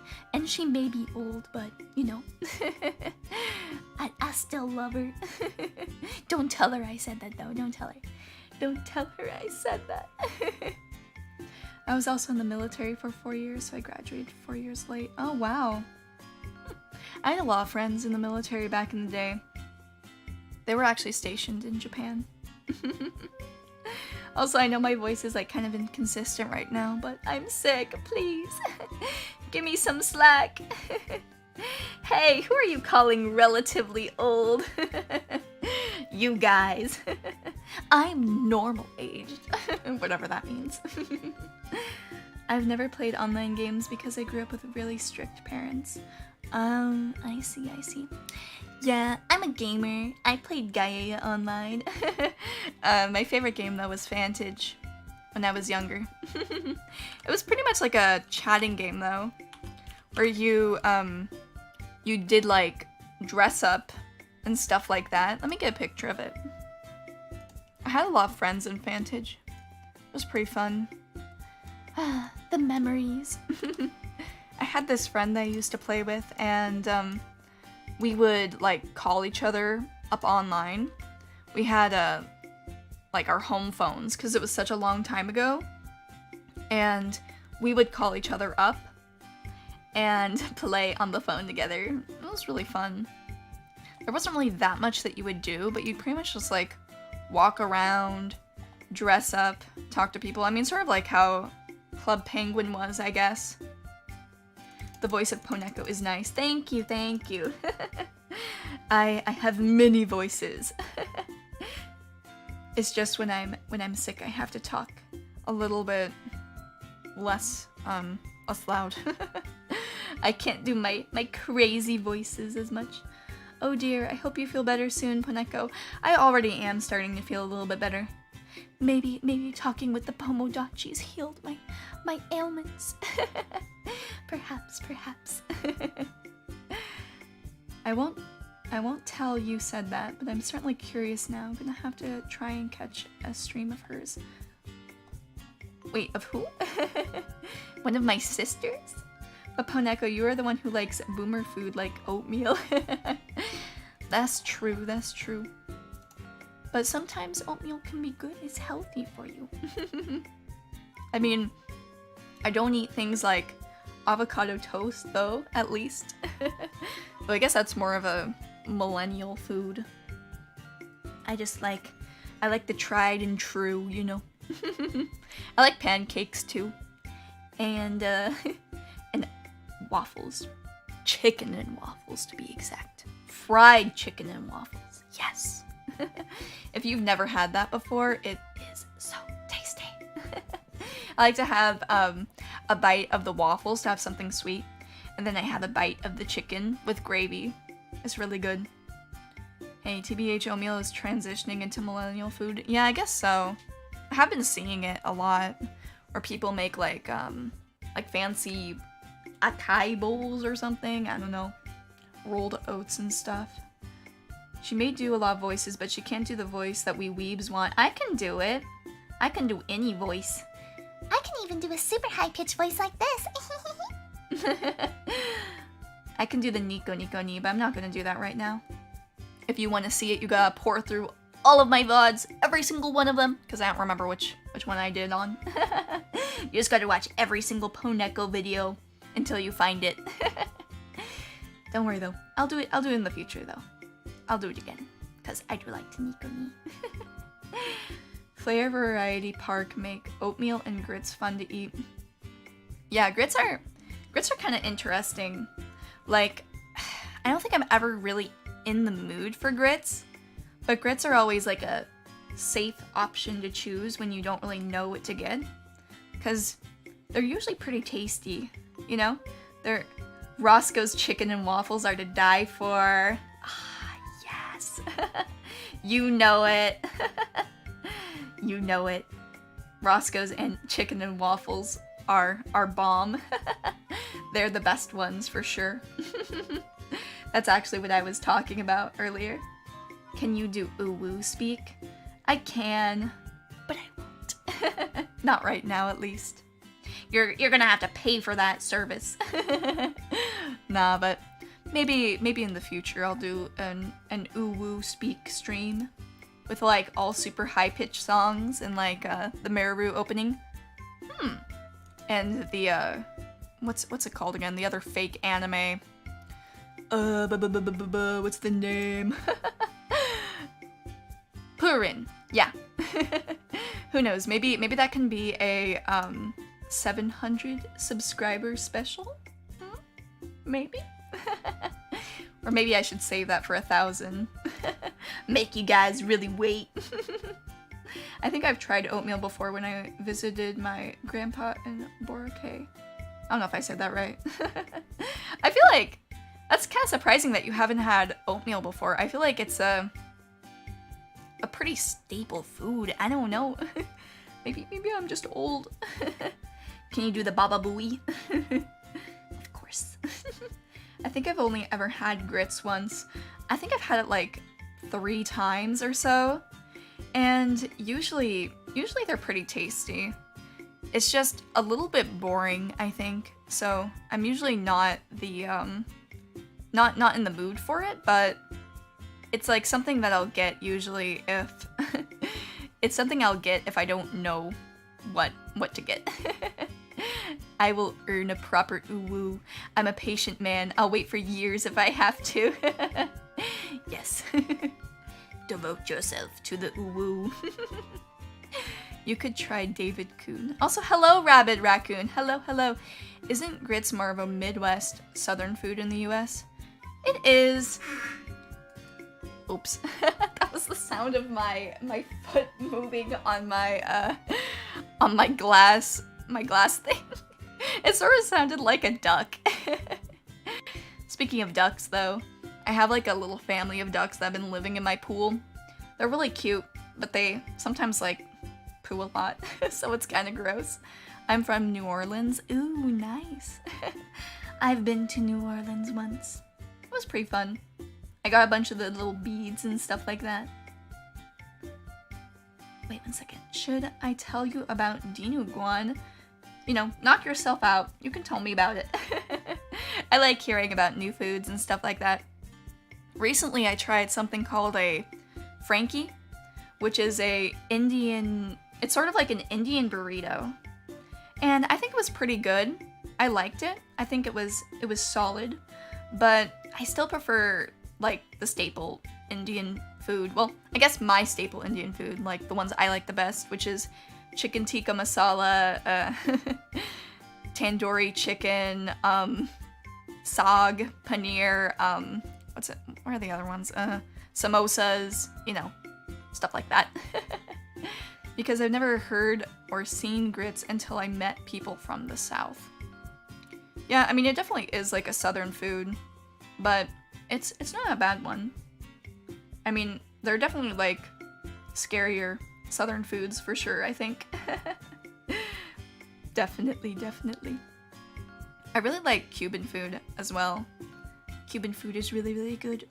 she may be old, but you know. I still love her. Don't tell her I said that though. Don't tell her. Don't tell her I said that. I was also in the military for 4 years, so I graduated 4 years late. Oh, wow. I had a lot of friends in the military back in the day. They were actually stationed in Japan. Also, I know my voice is like kind of inconsistent right now, but I'm sick, please. Give me some slack. Hey, who are you calling relatively old? You guys. I'm normal aged. Whatever that means. I've never played online games because I grew up with really strict parents. I see. Yeah, I'm a gamer. I played Gaia online. My favorite game though was Vantage when I was younger. It was pretty much like a chatting game though, where you did like dress up and stuff like that. Let me get a picture of it. I had a lot of friends in Vantage. It was pretty fun. The memories. I had this friend that I used to play with, and we would like call each other up online. We had like our home phones because it was such a long time ago, and we would call each other up and play on the phone together. It was really fun. There wasn't really that much that you would do, but you'd pretty much just like walk around, dress up, talk to people. I mean, sort of like how Club Penguin was, I guess. The voice of Poneko is nice. Thank you. I have many voices. It's just when I'm sick, I have to talk a little bit less loud. I can't do my crazy voices as much. Oh dear, I hope you feel better soon, Poneko. I already am starting to feel a little bit better. Maybe talking with the Pomodachis healed my ailments. Perhaps. I won't tell you said that, but I'm certainly curious now. I'm gonna have to try and catch a stream of hers. Wait, of who? One of my sisters? But Poneko, you are the one who likes boomer food like oatmeal. That's true. But sometimes oatmeal can be good. It's healthy for you. I mean, I don't eat things like avocado toast, though, at least. But I guess that's more of a millennial food. I like the tried and true, you know. I like pancakes, too. And waffles. Chicken and waffles, to be exact. Fried chicken and waffles. Yes. If you've never had that before, it is so tasty. I like to have a bite of the waffles to have something sweet, and then I have a bite of the chicken with gravy. It's really good. Hey, TBH oatmeal is transitioning into millennial food. Yeah, I guess so. I have been seeing it a lot, where people make like fancy acai bowls or something. I don't know, rolled oats and stuff. She may do a lot of voices, but she can't do the voice that we weebs want. I can do it. I can do any voice. I can even do a super high-pitched voice like this. I can do the Nico Nico Ni, but I'm not gonna do that right now. If you want to see it, you gotta pour through all of my VODs, every single one of them, because I don't remember which one I did on. You just gotta watch every single Poneko video until you find it. Don't worry though, I'll do it in the future though. I'll do it again, because I do like to Nico Ni. Flavor Variety Park make oatmeal and grits fun to eat. Yeah, grits are kind of interesting. Like, I don't think I'm ever really in the mood for grits, but grits are always like a safe option to choose when you don't really know what to get, because they're usually pretty tasty, you know? Roscoe's chicken and waffles are to die for. Ah, yes. You know it. You know it. Roscoe's and chicken and waffles are bomb. They're the best ones for sure. That's actually what I was talking about earlier. Can you do uwu speak? I can, but I won't. Not right now, at least. You're gonna have to pay for that service. Nah, but maybe in the future I'll do an uwu speak stream with like all super high pitched songs and like the Maru opening. And the what's it called again? The other fake anime. What's the name? Purin. Yeah. Who knows? Maybe that can be a 700 subscriber special? Maybe? Or maybe I should save that for 1,000. Make you guys really wait. I think I've tried oatmeal before when I visited my grandpa in Boracay. I don't know if I said that right. I feel like that's kind of surprising that you haven't had oatmeal before. I feel like it's a pretty staple food. I don't know. Maybe I'm just old. Can you do the baba booey? Of course. I think I've only ever had grits once. I think I've had it like 3 times or so. And usually they're pretty tasty. It's just a little bit boring, I think. So I'm usually not the not in the mood for it, but it's like something that I'll get usually if it's something I'll get if I don't know what to get. I will earn a proper uwu. I'm a patient man. I'll wait for years if I have to. Yes. Devote yourself to the uwu. You could try David Coon. Also, hello, Rabbit Raccoon. Hello. Isn't grits more of a Midwest Southern food in the US? It is. Oops. That was the sound of my foot moving on my glass thing. It sort of sounded like a duck. Speaking of ducks, though, I have like a little family of ducks that have been living in my pool. They're really cute, but they sometimes like poo a lot, so it's kind of gross. I'm from New Orleans. Ooh, nice. I've been to New Orleans once. It was pretty fun. I got a bunch of the little beads and stuff like that. Wait 1 second. Should I tell you about Dinuguan? You know, knock yourself out. You can tell me about it. I like hearing about new foods and stuff like that. Recently, I tried something called a Frankie, which is it's sort of like an Indian burrito. And I think it was pretty good. I liked it. I think it was solid, but I still prefer like the staple Indian food. Well, I guess my staple Indian food, like the ones I like the best, which is chicken tikka masala, tandoori chicken, saag, paneer, what are the other ones? Samosas, you know, stuff like that. Because I've never heard or seen grits until I met people from the South. Yeah, I mean, it definitely is like a Southern food, but it's not a bad one. I mean, they're definitely like scarier Southern foods for sure, I think. Definitely. I really like Cuban food as well. Cuban food is really good.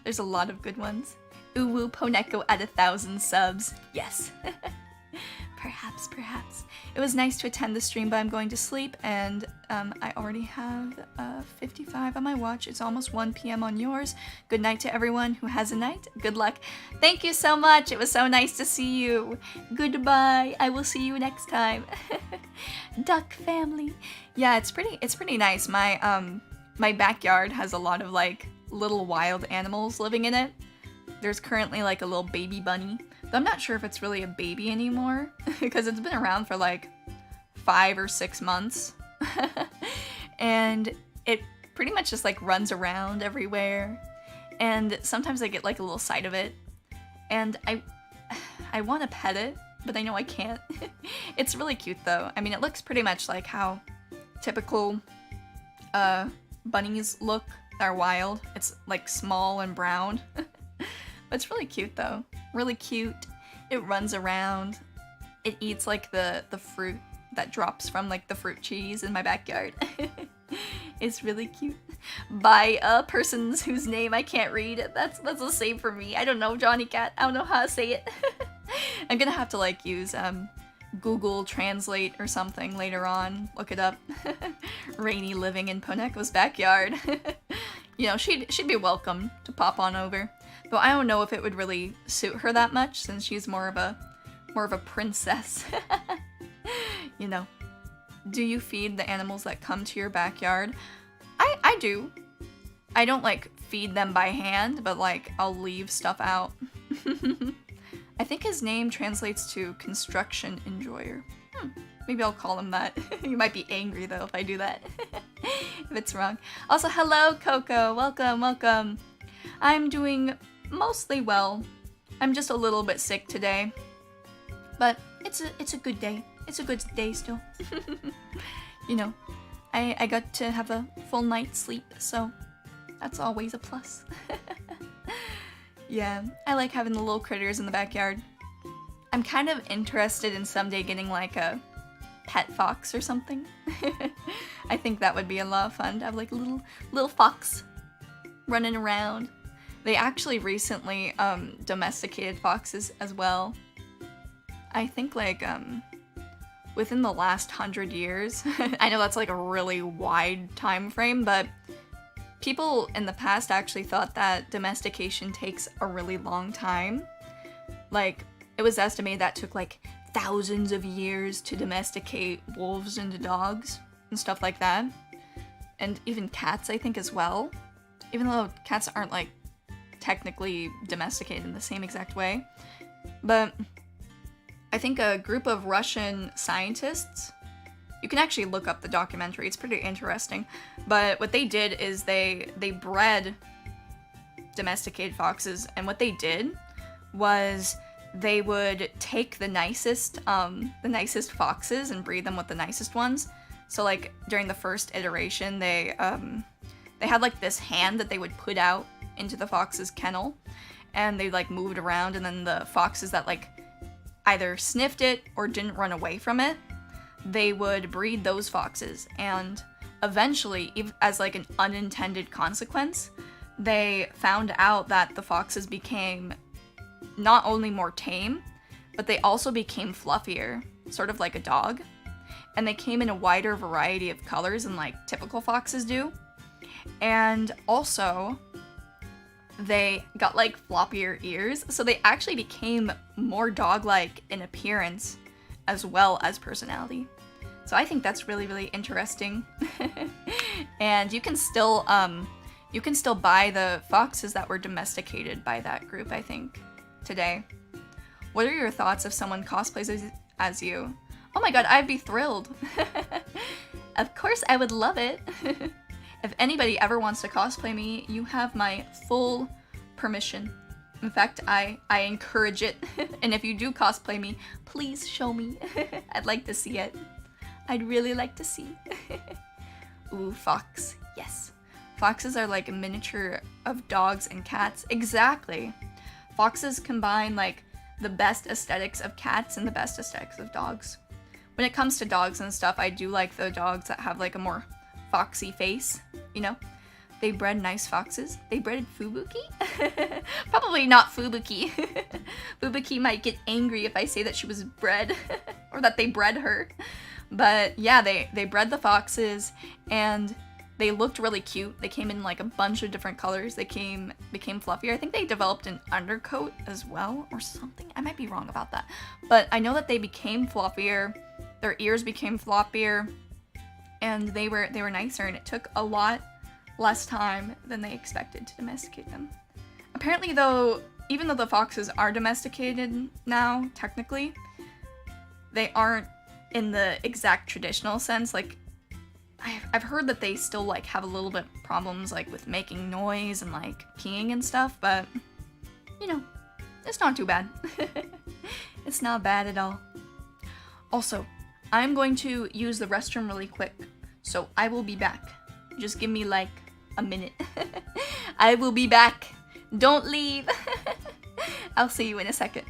There's a lot of good ones. Uwu Poneko at 1,000 subs. Yes. Perhaps. It was nice to attend the stream, but I'm going to sleep, and I already have 55 on my watch. It's almost 1 p.m. on yours. Good night to everyone who has a night. Good luck. Thank you so much. It was so nice to see you. Goodbye. I will see you next time. Duck family. Yeah, it's pretty nice. My backyard has a lot of like little wild animals living in it. There's currently like a little baby bunny, But I'm not sure if it's really a baby anymore because it's been around for like 5 or 6 months. And it pretty much just like runs around everywhere. And sometimes I get like a little sight of it. And I want to pet it, but I know I can't. It's really cute though. I mean, it looks pretty much like how typical bunnies look that are wild. It's like small and brown. But it's really cute though. Really cute. It runs around. It eats like the fruit that drops from like the fruit trees in my backyard. It's really cute. By a person whose name I can't read. That's the same for me. I don't know, Johnny Cat. I don't know how to say it. I'm gonna have to like use Google Translate or something later on. Look it up. Rainy living in Poneko's backyard. You know, she'd be welcome to pop on over. Though I don't know if it would really suit her that much since she's more of a princess. You know. Do you feed the animals that come to your backyard? I do. I don't like feed them by hand, but like I'll leave stuff out. I think his name translates to construction enjoyer. Maybe I'll call him that. You might be angry though if I do that. If it's wrong. Also, hello Coco. Welcome, welcome. I'm doing mostly well. I'm just a little bit sick today. But it's a good day. It's a good day still. You know, I got to have a full night's sleep, so that's always a plus. Yeah, I like having the little critters in the backyard. I'm kind of interested in someday getting like a pet fox or something. I think that would be a lot of fun to have like a little fox running around. They actually recently domesticated foxes as well. I think like within the last 100 years. I know that's like a really wide time frame, but people in the past actually thought that domestication takes a really long time. Like, it was estimated that took like thousands of years to domesticate wolves into dogs and stuff like that. And even cats, I think, as well. Even though cats aren't like technically domesticated in the same exact way. But I think a group of Russian scientists, you can actually look up the documentary, it's pretty interesting, but what they did is they bred domesticated foxes, and what they did was they would take the nicest foxes and breed them with the nicest ones. So like during the first iteration, they had like this hand that they would put out into the fox's kennel, and they like moved around, and then the foxes that like either sniffed it or didn't run away from it, they would breed those foxes. And eventually, as like an unintended consequence, they found out that the foxes became not only more tame, but they also became fluffier, sort of like a dog. And they came in a wider variety of colors than like typical foxes do. And also, they got like floppier ears, so they actually became more dog-like in appearance as well as personality. So I think that's really, really interesting. And you can still buy the foxes that were domesticated by that group, I think, today. What are your thoughts if someone cosplays as you? Oh my god, I'd be thrilled. Of course I would love it. If anybody ever wants to cosplay me, you have my full permission. In fact, I encourage it. And if you do cosplay me, please show me. I'd like to see it. I'd really like to see. Ooh, fox. Yes. Foxes are like a miniature of dogs and cats. Exactly. Foxes combine like the best aesthetics of cats and the best aesthetics of dogs. When it comes to dogs and stuff, I do like the dogs that have like a more foxy face, you know? They bred nice foxes. They bred Fubuki? Probably not Fubuki. Fubuki might get angry if I say that she was bred, or that they bred her. But yeah, they bred the foxes, and they looked really cute. They came in like a bunch of different colors. They became fluffier. I think they developed an undercoat as well, or something. I might be wrong about that. But I know that they became fluffier. Their ears became floppier. And they were nicer, and it took a lot less time than they expected to domesticate them. Apparently, though, even though the foxes are domesticated now, technically, they aren't in the exact traditional sense. Like, I've heard that they still, like, have a little bit problems, like, with making noise and, like, peeing and stuff, but, you know, it's not too bad. It's not bad at all. Also, I'm going to use the restroom really quick, so I will be back. Just give me, like, a minute. I will be back. Don't leave. I'll see you in a second.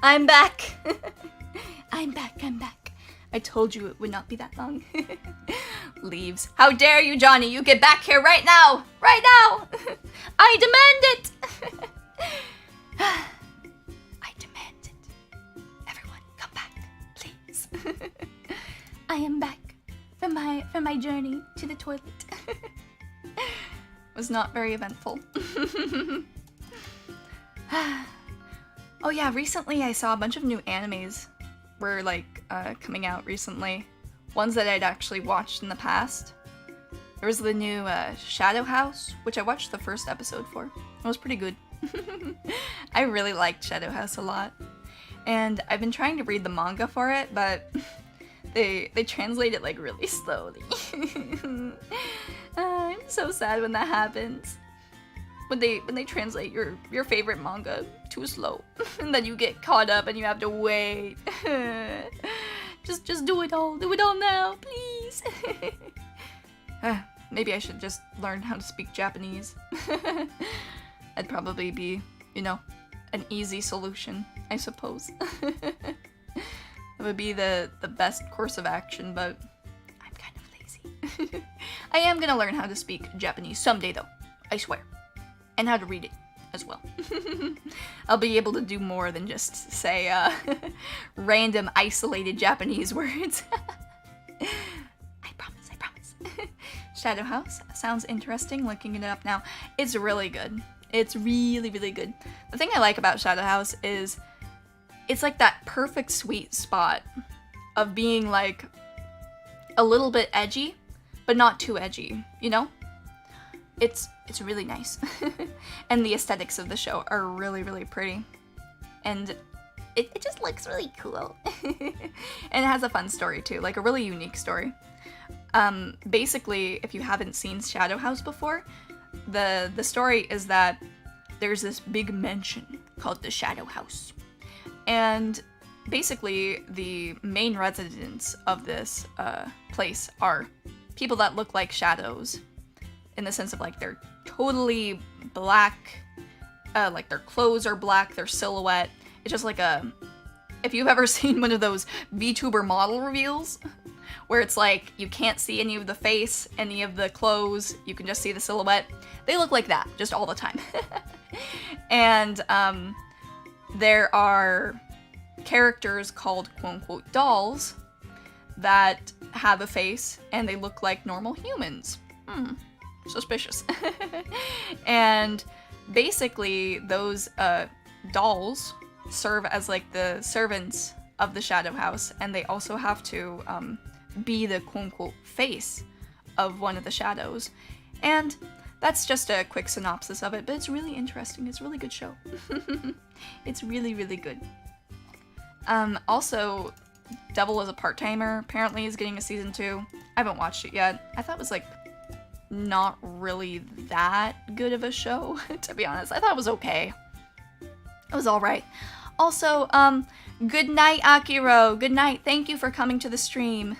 I'm back! I'm back. I told you it would not be that long. Leaves. How dare you, Johnny? You get back here right now! Right now! I demand it! I demand it. Everyone, come back, please. I am back from my journey to the toilet. Was not very eventful. Oh yeah, recently I saw a bunch of new animes were like coming out recently. Ones that I'd actually watched in the past. There was the new Shadow House, which I watched the first episode for. It was pretty good. I really liked Shadow House a lot. And I've been trying to read the manga for it, but they translate it like really slowly. I'm so sad when that happens. When they translate your favorite manga too slow, and then you get caught up and you have to wait. just do it all now, please. Maybe I should just learn how to speak Japanese. That'd probably be, you know, an easy solution, I suppose. That would be the best course of action, but I'm kind of lazy. I am gonna learn how to speak Japanese someday though, I swear. And how to read it as well. I'll be able to do more than just say random isolated Japanese words. I promise. Shadow House sounds interesting, looking it up now. It's really good. It's really, really good. The thing I like about Shadow House is it's like that perfect sweet spot of being like a little bit edgy, but not too edgy, you know? It's really nice. And the aesthetics of the show are really, really pretty. And it just looks really cool. And it has a fun story too, like a really unique story. Basically, if you haven't seen Shadow House before, the story is that there's this big mansion called the Shadow House. And basically, the main residents of this place are people that look like shadows. In the sense of like they're totally black, like their clothes are black, their silhouette. It's just like if you've ever seen one of those Vtuber model reveals, where it's like you can't see any of the face, any of the clothes, you can just see the silhouette. They look like that, just all the time. And there are characters called quote-unquote dolls that have a face and they look like normal humans. suspicious. And basically, those dolls serve as like the servants of the shadow house, and they also have to be the quote-unquote face of one of the shadows. And that's just a quick synopsis of it, but it's really interesting. It's a really good show. It's really, really good. Also, Devil is a Part-Timer apparently is getting a season 2. I haven't watched it yet. I thought it was like not really that good of a show, to be honest. I thought it was okay. It was alright. Also, good night, Akiro. Good night. Thank you for coming to the stream.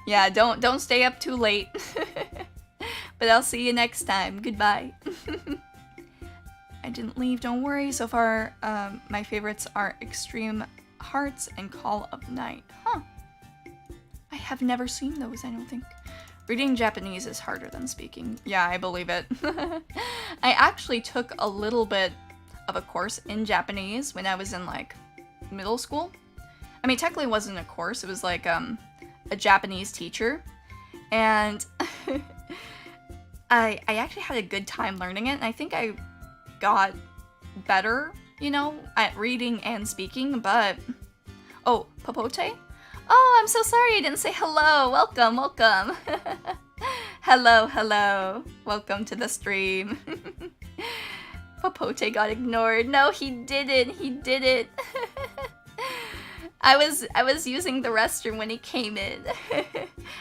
Yeah, don't stay up too late. But I'll see you next time. Goodbye. I didn't leave, don't worry. So far, my favorites are Extreme Hearts and Call of Night. Huh. I have never seen those, I don't think. Reading Japanese is harder than speaking. Yeah, I believe it. I actually took a little bit of a course in Japanese when I was in, like, middle school. I mean, technically it wasn't a course. It was, like, a Japanese teacher. And I actually had a good time learning it. And I think I got better, you know, at reading and speaking, but... Oh, Popote? Oh, I'm so sorry I didn't say hello. Welcome, welcome. Hello, hello. Welcome to the stream. Popote got ignored. No, he didn't. He didn't. I was using the restroom when he came in.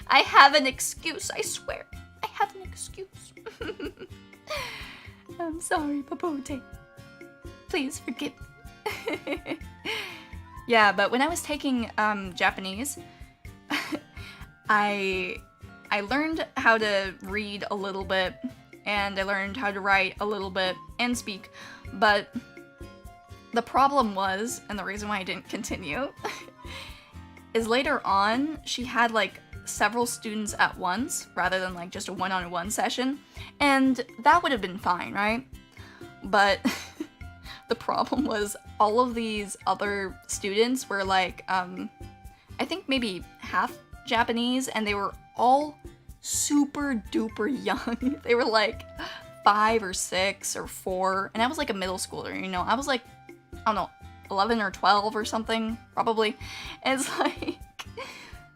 I have an excuse, I swear. I have an excuse. I'm sorry, Popote. Please forgive me. Yeah, but when I was taking Japanese, I learned how to read a little bit, and I learned how to write a little bit and speak, but the problem was, and the reason why I didn't continue, is later on, she had like several students at once, rather than like just a one-on-one session, and that would have been fine, right? But the problem was all of these other students were like, I think maybe half Japanese, and they were all super duper young. They were like 5 or 6 or 4, and I was like a middle schooler, you know? I was like, I don't know, 11 or 12 or something, probably. And it's like,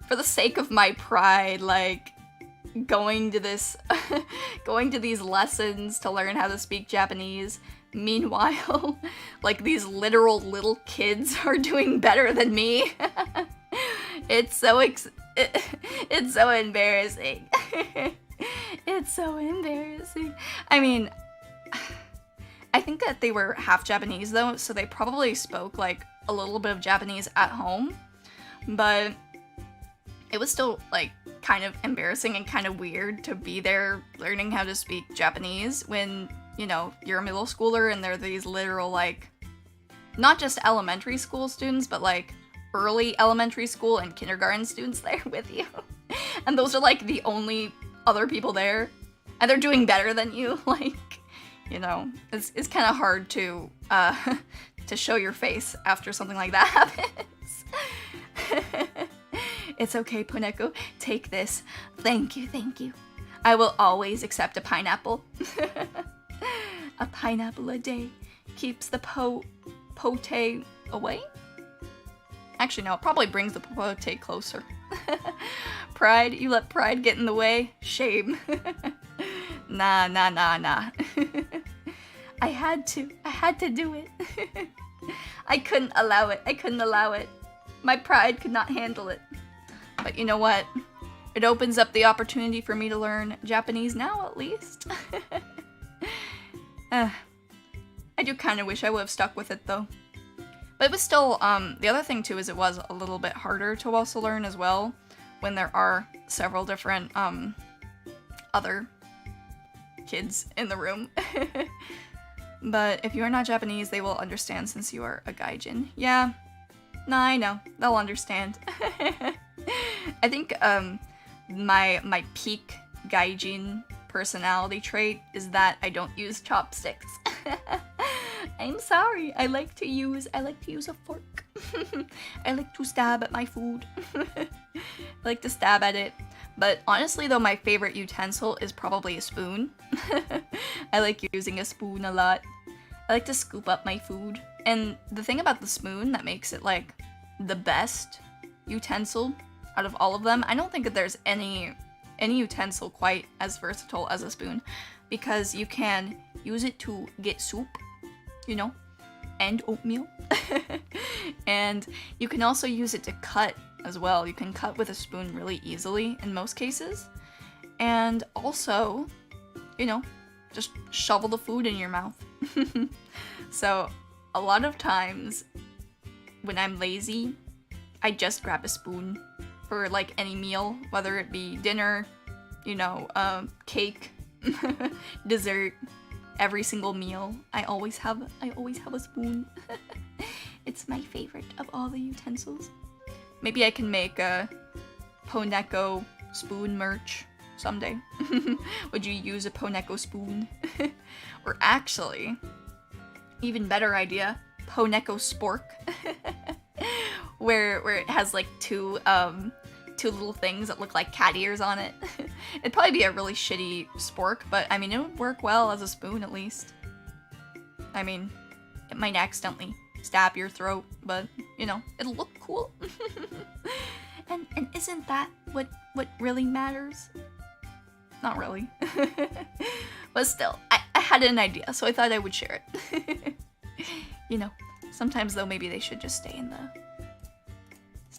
for the sake of my pride, like, going to these lessons to learn how to speak Japanese. Meanwhile, like, these literal little kids are doing better than me. It's so embarrassing. It's so embarrassing. I mean, I think that they were half Japanese though, so they probably spoke like a little bit of Japanese at home, but it was still like kind of embarrassing and kind of weird to be there learning how to speak Japanese when, you know, you're a middle schooler and there are these literal like, not just elementary school students, but like early elementary school and kindergarten students there with you. And those are like the only other people there, and they're doing better than you. Like, you know, it's kind of hard to show your face after something like that happens. It's okay, Poneko. Take this. Thank you, thank you. I will always accept a pineapple. A pineapple a day keeps the pote away? Actually, no, it probably brings the pote closer. Pride? You let pride get in the way? Shame. Nah. I had to do it. I couldn't allow it. My pride could not handle it. But you know what? It opens up the opportunity for me to learn Japanese now, at least. I do kind of wish I would have stuck with it, though. But it was still, the other thing, too, is it was a little bit harder to also learn as well, when there are several different, other kids in the room. But if you are not Japanese, they will understand since you are a gaijin. Yeah. Nah, I know. They'll understand. I think, my peak gaijin personality trait is that I don't use chopsticks. I'm sorry. I like to use a fork. I like to stab at my food. I like to stab at it. But honestly though, my favorite utensil is probably a spoon. I like using a spoon a lot. I like to scoop up my food. And the thing about the spoon that makes it like the best utensil out of all of them, I don't think that there's any utensil quite as versatile as a spoon, because you can use it to get soup, you know, and oatmeal. And you can also use it to cut as well. You can cut with a spoon really easily in most cases. And also, you know, just shovel the food in your mouth. So a lot of times when I'm lazy, I just grab a spoon for like any meal, whether it be dinner, you know, cake, dessert, every single meal. I always have a spoon. It's my favorite of all the utensils. Maybe I can make a Poneko spoon merch someday. Would you use a Poneko spoon? Or actually, even better idea, Poneko spork. where it has like two little things that look like cat ears on it. It'd probably be a really shitty spork, but I mean, it would work well as a spoon at least. I mean, it might accidentally stab your throat, but you know, it'll look cool. and isn't that what really matters? Not really. But still, I had an idea, so I thought I would share it. You know, sometimes though, maybe they should just stay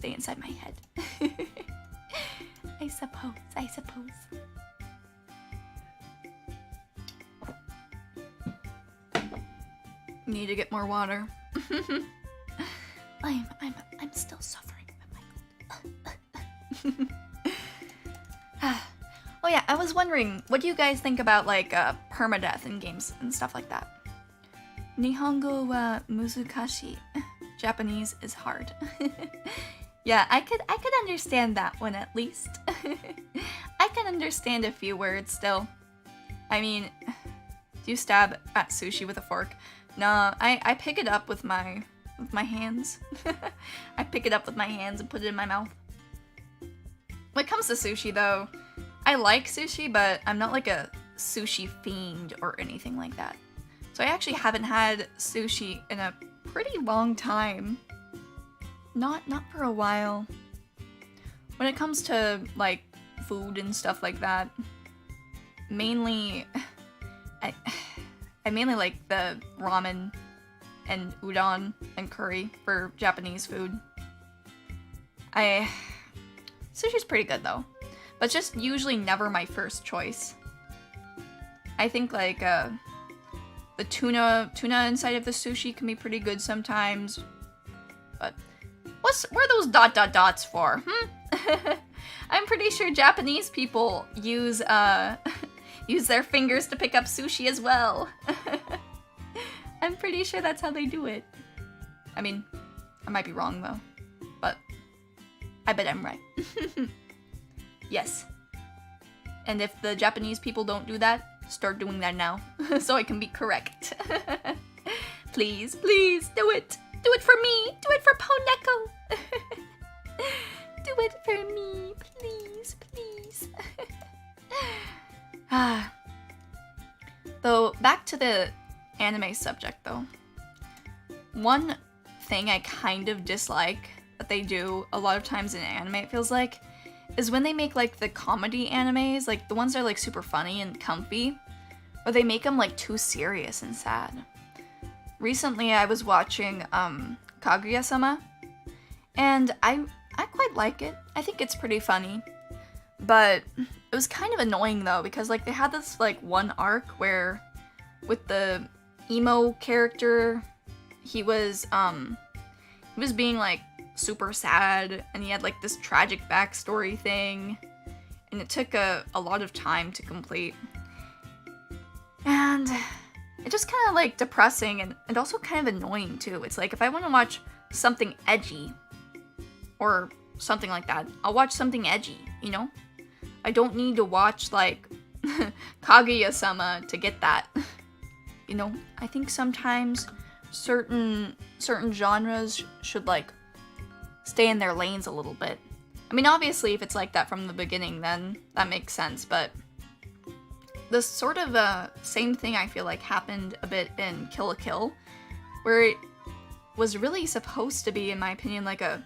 inside my head. I suppose. Need to get more water. I'm still suffering with my cold. Oh yeah, I was wondering, what do you guys think about like permadeath in games and stuff like that? Nihongo wa muzukashii. Japanese is hard. Yeah, I could understand that one at least. I can understand a few words still. I mean, do you stab at sushi with a fork? No, I pick it up with my hands. I pick it up with my hands and put it in my mouth. When it comes to sushi though, I like sushi, but I'm not like a sushi fiend or anything like that. So I actually haven't had sushi in a pretty long time. Not for a while. When it comes to like food and stuff like that, mainly I mainly like the ramen and udon and curry for Japanese food. Sushi's pretty good though, but just usually never my first choice. I think like the tuna inside of the sushi can be pretty good sometimes, but what are those dots for? I'm pretty sure Japanese people use their fingers to pick up sushi as well. I'm pretty sure that's how they do it. I mean, I might be wrong though, but I bet I'm right. Yes. And if the Japanese people don't do that, start doing that now, so I can be correct. Please, do it. Do it for me. Do it for Poneko. Do it for me, please. Though, back to the anime subject though. One thing I kind of dislike that they do a lot of times in anime, it feels like, is when they make like the comedy animes, like the ones that are like super funny and comfy, or they make them like too serious and sad. Recently I was watching Kaguya-sama, and I quite like it. I think it's pretty funny. But it was kind of annoying though, because like they had this like one arc where with the emo character, he was being like super sad, and he had like this tragic backstory thing, and it took a lot of time to complete. And it's just kind of like depressing and also kind of annoying too. It's like if I want to watch something edgy or something like that, I'll watch something edgy, you know? I don't need to watch like Kaguya-sama to get that. You know, I think sometimes certain genres should like stay in their lanes a little bit. I mean, obviously, if it's like that from the beginning, then that makes sense, but the sort of same thing I feel like happened a bit in Kill la Kill, where it was really supposed to be, in my opinion, like a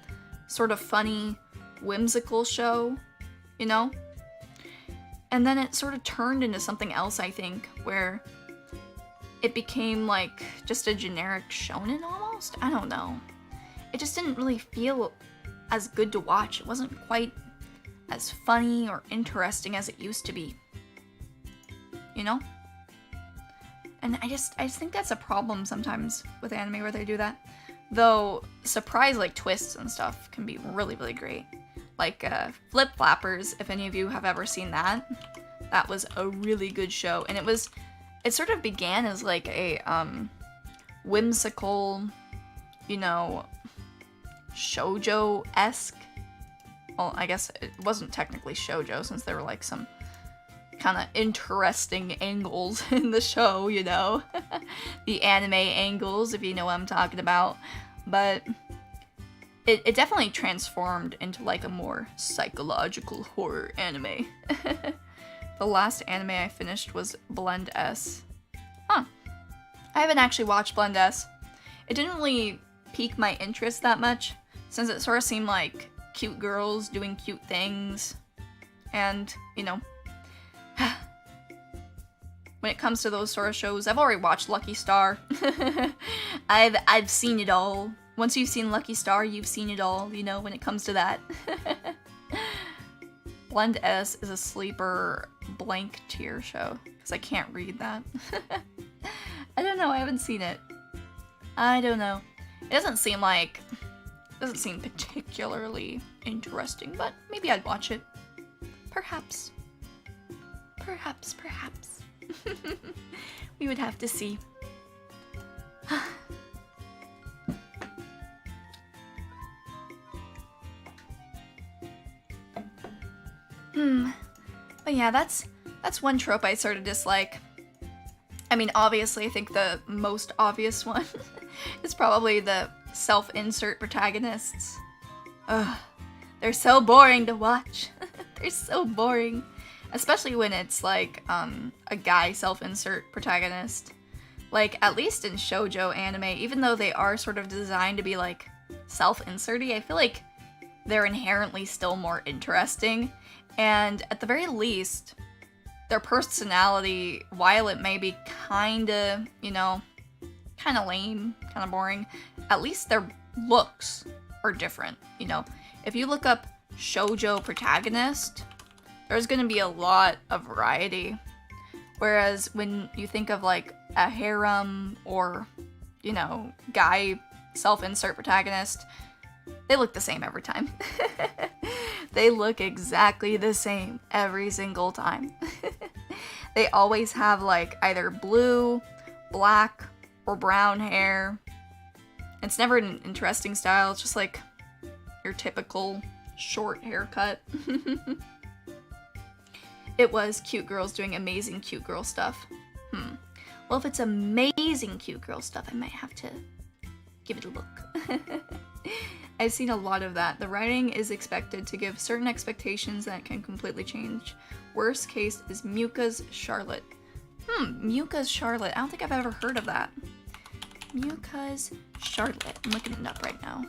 sort of funny, whimsical show, you know? And then it sort of turned into something else, I think, where it became like just a generic shonen almost? I don't know. It just didn't really feel as good to watch. It wasn't quite as funny or interesting as it used to be. You know? And I just think that's a problem sometimes with anime where they do that. Though surprise like twists and stuff can be really, really great. Like Flip Flappers, if any of you have ever seen that. That was a really good show. And it sort of began as like a whimsical, you know, shoujo-esque. Well, I guess it wasn't technically shoujo since there were like some kind of interesting angles in the show, you know. The anime angles, if you know what I'm talking about. But it definitely transformed into like a more psychological horror anime. The last anime I finished was Blend S. Huh. I haven't actually watched Blend S. It didn't really pique my interest that much, since it sort of seemed like cute girls doing cute things. And, you know, when it comes to those sort of shows, I've already watched Lucky Star. I've seen it all. Once you've seen Lucky Star, you've seen it all, you know, when it comes to that. Blend S is a sleeper blank tier show, because I can't read that. I don't know, I haven't seen it. I don't know. It doesn't seem particularly interesting, but maybe I'd watch it. Perhaps. Perhaps. We would have to see. But yeah, that's one trope I sort of dislike. I mean, obviously, I think the most obvious one is probably the self-insert protagonists. Ugh, they're so boring to watch. They're so boring. Especially when it's like a guy self-insert protagonist. Like, at least in shoujo anime, even though they are sort of designed to be like self-inserty, I feel like they're inherently still more interesting. And at the very least, their personality, while it may be kinda, you know, kinda lame, kinda boring, at least their looks are different, you know. If you look up shoujo protagonist, there's gonna be a lot of variety. Whereas when you think of like a harem or, you know, guy self-insert protagonist, they look the same every time. They look exactly the same every single time. They always have like either blue, black, or brown hair. It's never an interesting style, it's just like your typical short haircut. It was cute girls doing amazing cute girl stuff. Well, if it's amazing cute girl stuff, I might have to give it a look. I've seen a lot of that. The writing is expected to give certain expectations that can completely change. Worst case is Muka's Charlotte. Muka's Charlotte. I don't think I've ever heard of that. Muka's Charlotte. I'm looking it up right now.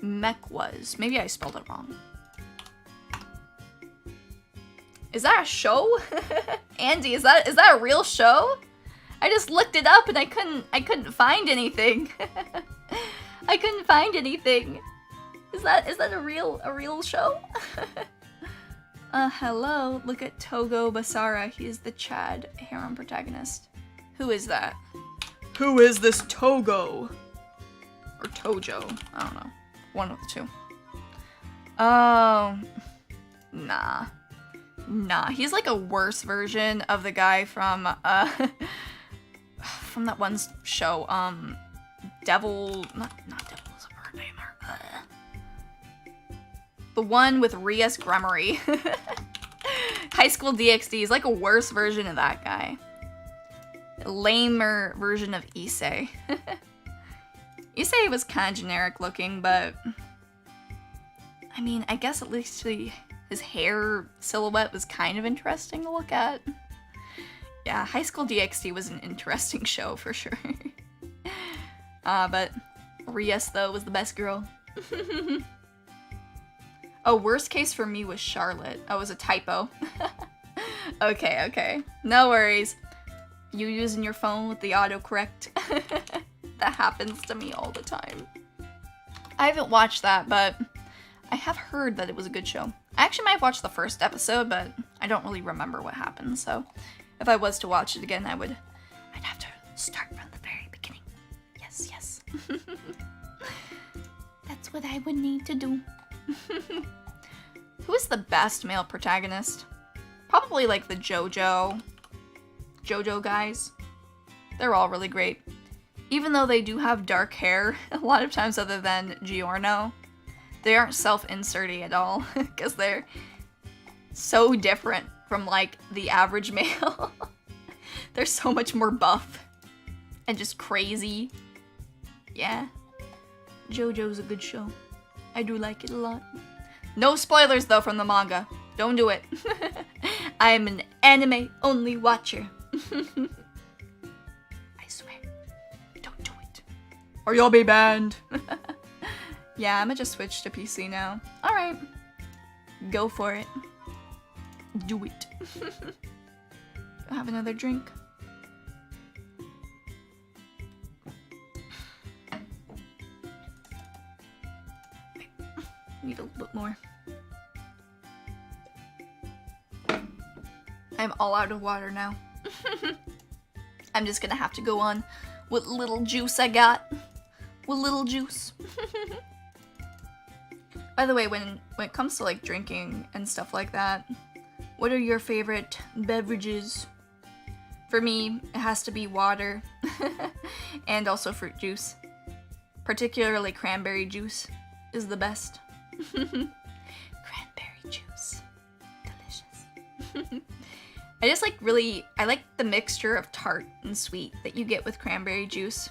Mech was. Maybe I spelled it wrong. Is that a show? Andy, is that a real show? I just looked it up and I couldn't find anything. I couldn't find anything. Is that a real show? Hello. Look at Togo Basara. He is the Chad harem protagonist. Who is that? Who is this Togo? Or Tojo? I don't know. One of the two. Oh, nah. He's like a worse version of the guy from that one show, not Devil's a bird namer. The one with Rias Gremory. High School DxD. He's like a worse version of that guy. A lamer version of Issei. You say he was kind of generic looking, but I mean, I guess at least his hair silhouette was kind of interesting to look at. Yeah, High School DxD was an interesting show for sure. But Rias, though, was the best girl. Oh, worst case for me was Charlotte. Oh, it was a typo. Okay. No worries. You using your phone with the autocorrect. That happens to me all the time. I haven't watched that, but I have heard that it was a good show. I actually might have watched the first episode, but I don't really remember what happened, so if I was to watch it again, I'd have to start from the very beginning. Yes. That's what I would need to do. Who is the best male protagonist? Probably like the JoJo guys. They're all really great. Even though they do have dark hair, a lot of times other than Giorno, they aren't self-inserty at all, because they're so different from like the average male. They're so much more buff and just crazy. Yeah. JoJo's a good show. I do like it a lot. No spoilers though from the manga. Don't do it. I am an anime only watcher. I swear. Don't do it. Or you'll be banned. Yeah, I'ma just switch to PC now. Alright. Go for it. Do it. Have another drink. Need a little bit more. I'm all out of water now. I'm just gonna have to go on what little juice I got. What little juice. By the way, when it comes to like drinking and stuff like that, what are your favorite beverages? For me, it has to be water and also fruit juice. Particularly cranberry juice is the best. Cranberry juice. Delicious. I like the mixture of tart and sweet that you get with cranberry juice.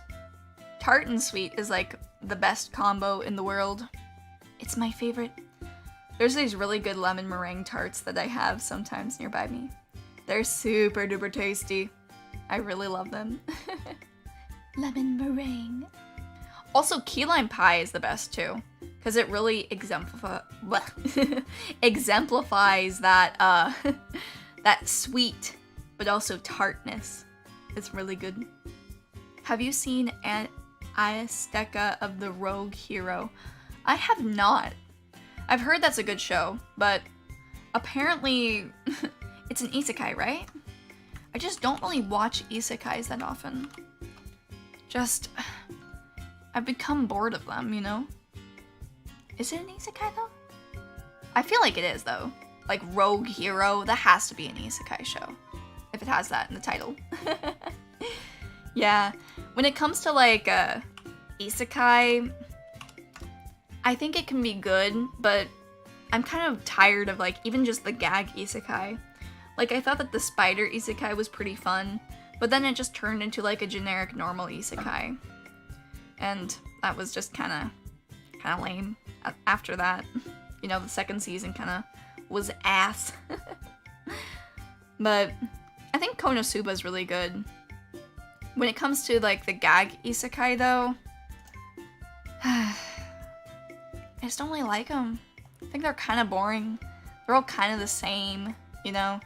Tart and sweet is like the best combo in the world. It's my favorite. There's these really good lemon meringue tarts that I have sometimes nearby me. They're super duper tasty. I really love them. Lemon meringue. Also, key lime pie is the best too, because it really exemplifies that that sweet but also tartness. It's really good. Have you seen an Azteca of the Rogue Hero? I have not. I've heard that's a good show, but apparently it's an isekai, right? I just don't really watch isekais that often. I've become bored of them, you know? Is it an isekai though? I feel like it is though. Like Rogue Hero, that has to be an isekai show. If it has that in the title. Yeah, when it comes to like isekai, I think it can be good, but I'm kind of tired of like even just the gag isekai. Like I thought that the spider isekai was pretty fun, but then it just turned into like a generic normal isekai. And that was just kind of lame after that. You know, the second season kind of was ass. But I think Konosuba is really good. When it comes to like the gag isekai though, I just don't really like them. I think they're kind of boring. They're all kind of the same, you know?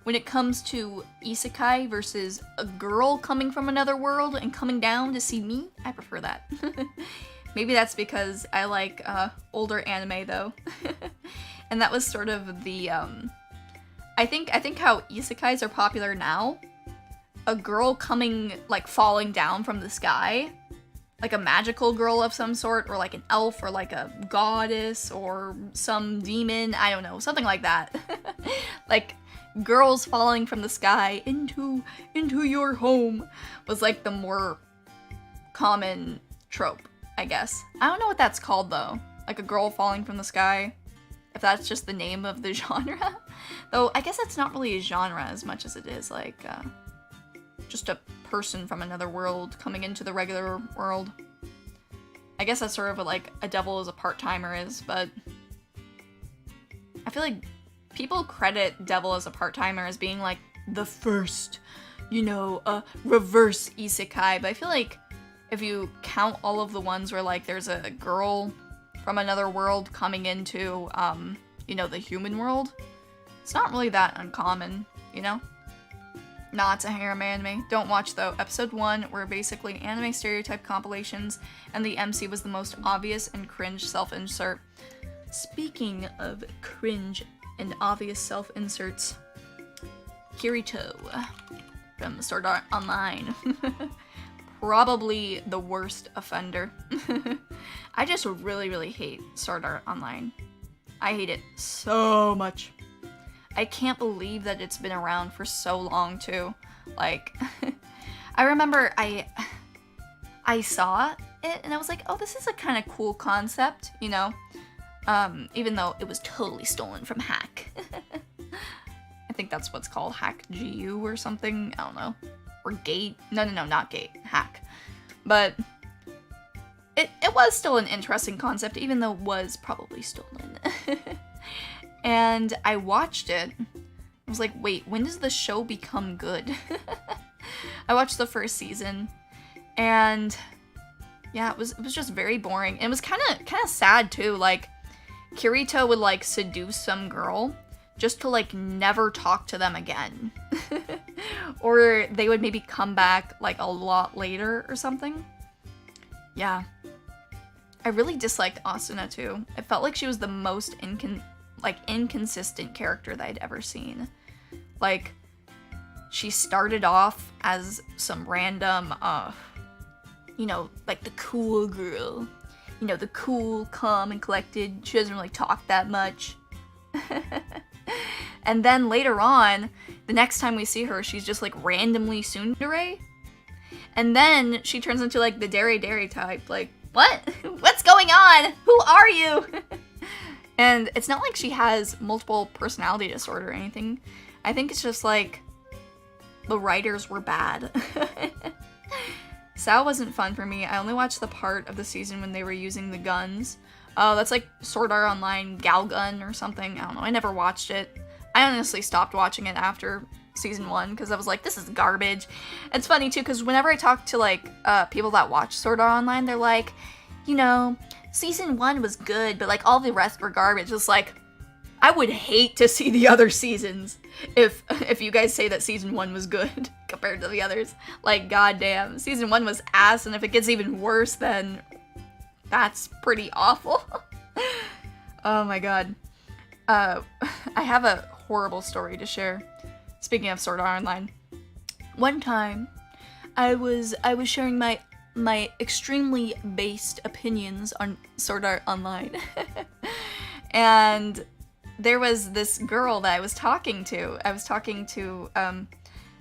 When it comes to isekai versus a girl coming from another world and coming down to see me, I prefer that. Maybe that's because I like older anime though. And that was sort of the I think how isekais are popular now. A girl coming, like, falling down from the sky, like a magical girl of some sort, or like an elf, or like a goddess, or some demon, I don't know, something like that. Like, girls falling from the sky into your home was like the more common trope, I guess. I don't know what that's called though, like a girl falling from the sky, if that's just the name of the genre. Though, I guess it's not really a genre as much as it is like, just a person from another world coming into the regular world. I guess that's sort of what, like, a devil as a part-timer is, but I feel like people credit Devil as a part-timer as being, like, the first, you know, reverse isekai, but I feel like if you count all of the ones where, like, there's a girl from another world coming into, you know, the human world, it's not really that uncommon, you know? Nah, it's a harem anime. Don't watch, though. Episode 1 were basically anime stereotype compilations, and the MC was the most obvious and cringe self-insert. Speaking of cringe and obvious self-inserts, Kirito from Sword Art Online. Probably the worst offender. I just really, really hate Sword Art Online. I hate it so much. I can't believe that it's been around for so long, too. Like, I remember I saw it, and I was like, oh, this is a kind of cool concept, you know? Even though it was totally stolen from Hack. I think that's what's called, Hack GU or something, I don't know. Or Gate? No, not Gate, Hack. But it was still an interesting concept, even though it was probably stolen. And I watched it. I was like, wait, when does the show become good? I watched the first season, and yeah, it was just very boring. And it was kind of sad too. Like, Kirito would, like, seduce some girl just to, like, never talk to them again. Or they would maybe come back, like, a lot later or something. Yeah. I really disliked Asuna too. It felt like she was the most inconsistent character that I'd ever seen. Like, she started off as some random, you know, like the cool girl. You know, the cool, calm, and collected. She doesn't really talk that much. And then later on, the next time we see her, she's just, like, randomly tsundere. And then she turns into, like, the dere type. Like, what? What's going on? Who are you? And it's not like she has multiple personality disorder or anything. I think it's just, like, the writers were bad. Sao wasn't fun for me. I only watched the part of the season when they were using the guns. Oh, that's like Sword Art Online Galgun or something. I don't know. I never watched it. I honestly stopped watching it after season 1 because I was like, this is garbage. It's funny too because whenever I talk to, like, people that watch Sword Art Online, they're like, you know, season 1 was good, but, like, all the rest were garbage. It's like, I would hate to see the other seasons if you guys say that season 1 was good compared to the others. Like, goddamn, season 1 was ass, and if it gets even worse, then that's pretty awful. Oh my god. I have a horrible story to share. Speaking of Sword Art Online, one time I was sharing my extremely based opinions on Sword Art Online, and there was this girl that I was talking to. I was talking to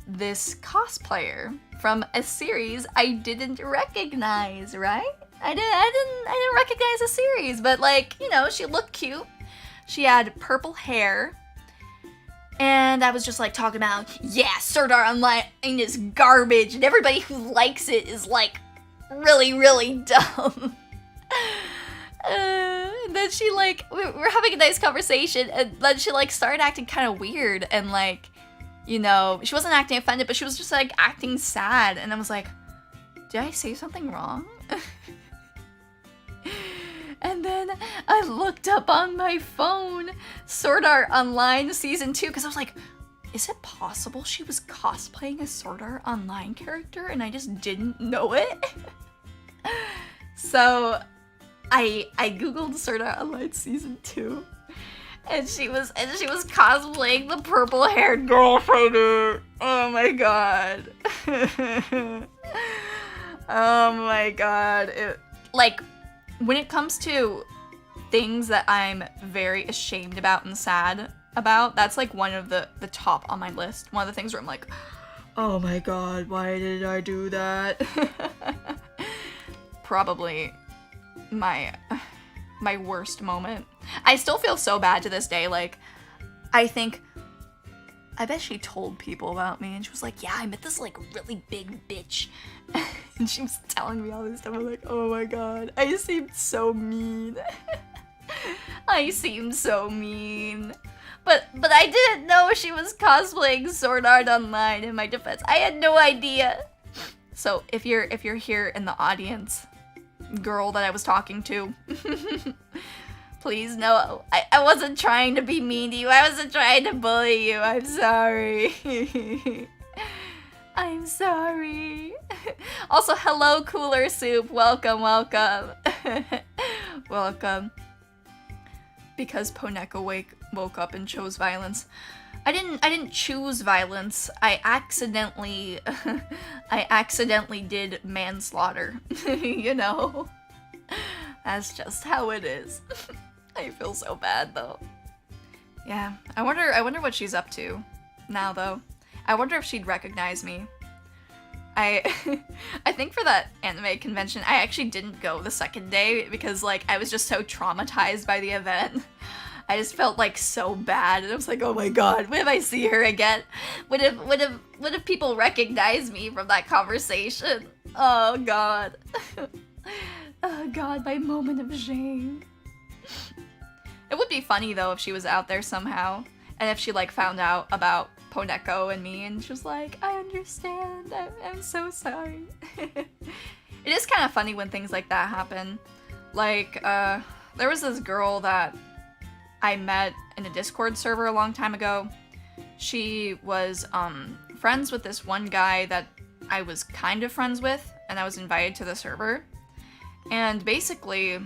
this cosplayer from a series I didn't recognize, right? I didn't recognize a series, but, like, you know, she looked cute. She had purple hair. And I was just, like, talking about, yeah, Sword Art Online is garbage, and everybody who likes it is, like, really, really dumb. And then she, like, we were having a nice conversation, and then she, like, started acting kind of weird, and, like, you know, she wasn't acting offended, but she was just, like, acting sad, and I was like, did I say something wrong? And then I looked up on my phone Sword Art Online Season 2, because I was like, is it possible she was cosplaying a Sword Art Online character and I just didn't know it? So I googled Sword Art Online Season 2, and she was cosplaying the purple-haired girlfriend. Oh my god. Oh my god. Like, when it comes to things that I'm very ashamed about and sad about, that's, like, one of the top on my list. One of the things where I'm like, oh my god, why did I do that? Probably my worst moment. I still feel so bad to this day. Like, I think I bet she told people about me, and she was like, yeah, I met this, like, really big bitch. And she was telling me all this stuff. I'm like, oh my god, I seemed so mean. I seemed so mean. But I didn't know she was cosplaying Sword Art Online, in my defense. I had no idea. So if you're here in the audience, girl that I was talking to, please know I wasn't trying to be mean to you. I wasn't trying to bully you. I'm sorry. I'm sorry. Also, hello, Cooler Soup. Welcome, welcome. Welcome. Because Poneko woke up and chose violence. I didn't choose violence. I accidentally did manslaughter. You know? That's just how it is. I feel so bad though. Yeah, I wonder what she's up to now though. I wonder if she'd recognize me. I think for that anime convention, I actually didn't go the second day because like I was just so traumatized by the event. I just felt like so bad, and I was like, oh my god, what if I see her again? What if people recognize me from that conversation? Oh god. Oh god, my moment of shame. It would be funny though if she was out there somehow, and if she like found out about Poneko and me, and she was like, I understand, I'm so sorry. It is kind of funny when things like that happen. Like, there was this girl that I met in a Discord server a long time ago. She was friends with this one guy that I was kind of friends with, and I was invited to the server. And basically,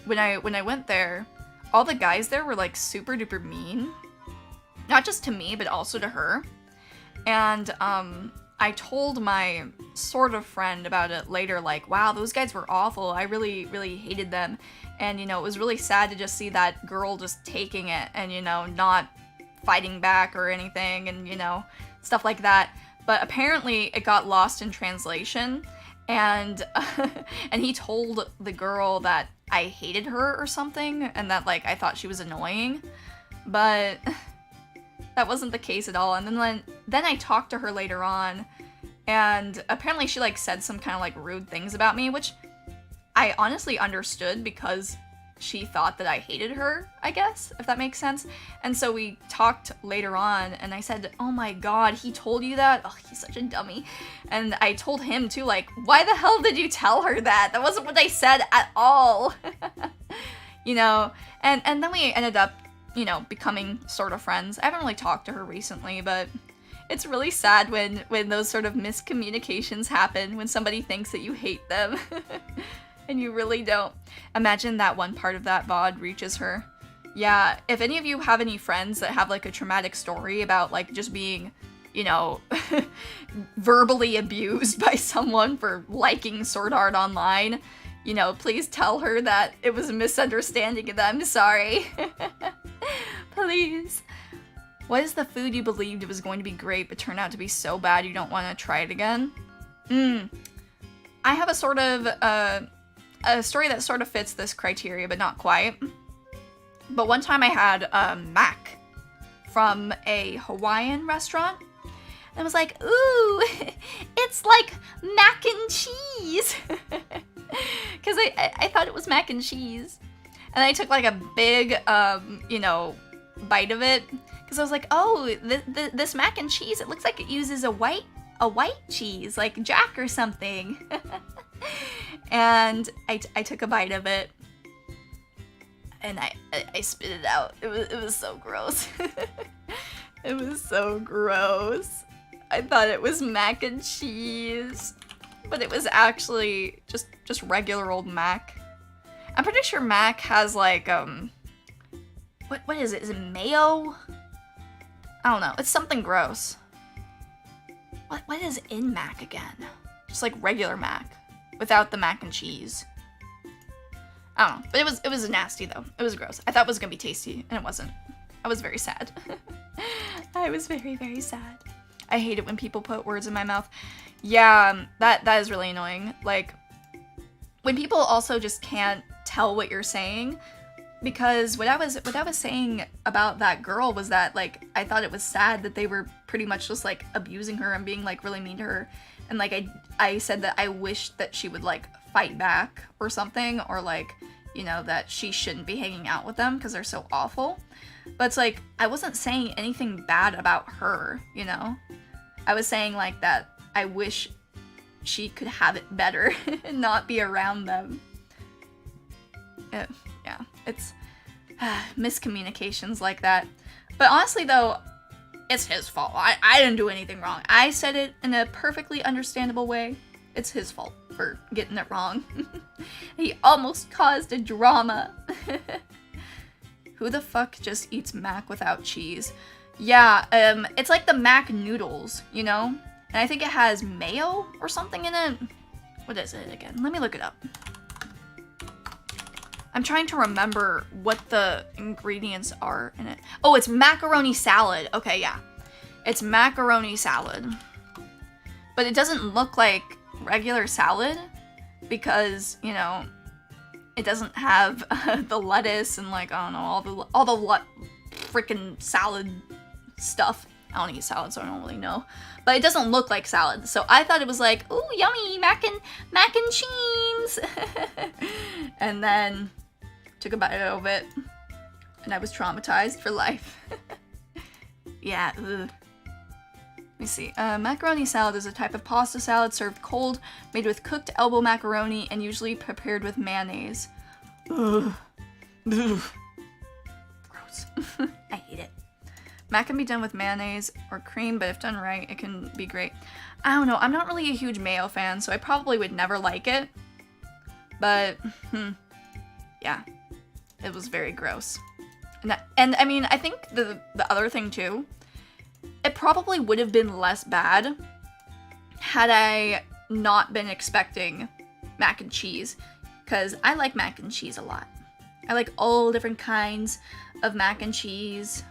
when I went there, all the guys there were like super duper mean. Not just to me, but also to her. And I told my sort of friend about it later, like, wow, those guys were awful. I really, really hated them. And, you know, it was really sad to just see that girl just taking it and, you know, not fighting back or anything and, you know, stuff like that. But apparently it got lost in translation. And and he told the girl that I hated her or something and that, like, I thought she was annoying. But that wasn't the case at all. And then I talked to her later on, and apparently she like said some kind of like rude things about me, which I honestly understood because she thought that I hated her, I guess, if that makes sense. And so we talked later on, and I said, oh my god, he told you that? Oh, he's such a dummy. And I told him too, like, why the hell did you tell her that? That wasn't what I said at all. You know, and then we ended up, you know, becoming sort of friends. I haven't really talked to her recently, but it's really sad when those sort of miscommunications happen, when somebody thinks that you hate them and you really don't. Imagine that one part of that VOD reaches her. Yeah, if any of you have any friends that have like a traumatic story about like just being, you know, verbally abused by someone for liking Sword Art Online, you know, please tell her that it was a misunderstanding and that I'm sorry. Please. What is the food you believed it was going to be great but turned out to be so bad you don't want to try it again? I have a sort of, a story that sort of fits this criteria, but not quite. But one time I had mac from a Hawaiian restaurant. And I was like, ooh, it's like mac and cheese. Because I thought it was mac and cheese. And I took like a big, you know, bite of it. Because I was like, oh, this mac and cheese, it looks like it uses a white cheese, like Jack or something. And I took a bite of it. And I spit it out. It was so gross. It was so gross. I thought it was mac and cheese. But it was actually just regular old mac. I'm pretty sure mac has like, what is it? Is it mayo? I don't know. It's something gross. What is in mac again? Just like regular mac. Without the mac and cheese. I don't know. But it was nasty though. It was gross. I thought it was gonna be tasty, and it wasn't. I was very sad. I was very, very sad. I hate it when people put words in my mouth. Yeah, that is really annoying. Like, when people also just can't tell what you're saying, because what I was saying about that girl was that, like, I thought it was sad that they were pretty much just, like, abusing her and being, like, really mean to her. And, like, I said that I wish that she would, like, fight back or something, or, like, you know, that she shouldn't be hanging out with them because they're so awful. But it's like, I wasn't saying anything bad about her, you know? I was saying, like, that I wish she could have it better and not be around them. Yeah, it's miscommunications like that. But honestly, though, it's his fault. I didn't do anything wrong. I said it in a perfectly understandable way. It's his fault for getting it wrong. He almost caused a drama. Who the fuck just eats mac without cheese? Yeah, it's like the mac noodles, you know? And I think it has mayo or something in it. What is it again? Let me look it up. I'm trying to remember what the ingredients are in it. Oh, it's macaroni salad. Okay, yeah. It's macaroni salad. But it doesn't look like regular salad because, you know, it doesn't have the lettuce and, like, I don't know, all the freaking salad stuff. I don't eat salad, so I don't really know. But it doesn't look like salad. So I thought it was like, ooh, yummy, mac and cheese. And then took a bite of it, and I was traumatized for life. Yeah, ugh. Let me see. Macaroni salad is a type of pasta salad served cold, made with cooked elbow macaroni, and usually prepared with mayonnaise. Ugh. Ugh. Gross. I hate it. Mac can be done with mayonnaise or cream, but if done right, it can be great. I don't know. I'm not really a huge mayo fan, so I probably would never like it. But, yeah. It was very gross. And I mean, I think the other thing, too, it probably would have been less bad had I not been expecting mac and cheese, because I like mac and cheese a lot. I like all different kinds of mac and cheese.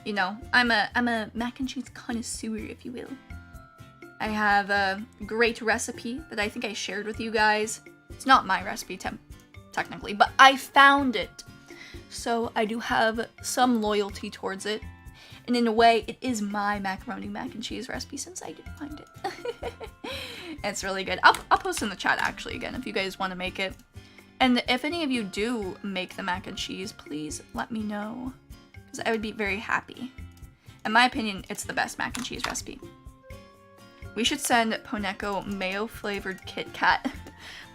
You know, I'm a mac and cheese connoisseur, if you will. I have a great recipe that I think I shared with you guys. It's not my recipe, technically, but I found it. So I do have some loyalty towards it. And in a way, it is my macaroni mac and cheese recipe since I did find it. It's really good. I'll post in the chat, actually, again, if you guys want to make it. And if any of you do make the mac and cheese, please let me know. Because I would be very happy. In my opinion, it's the best mac and cheese recipe. We should send Poneko mayo-flavored Kit Kat.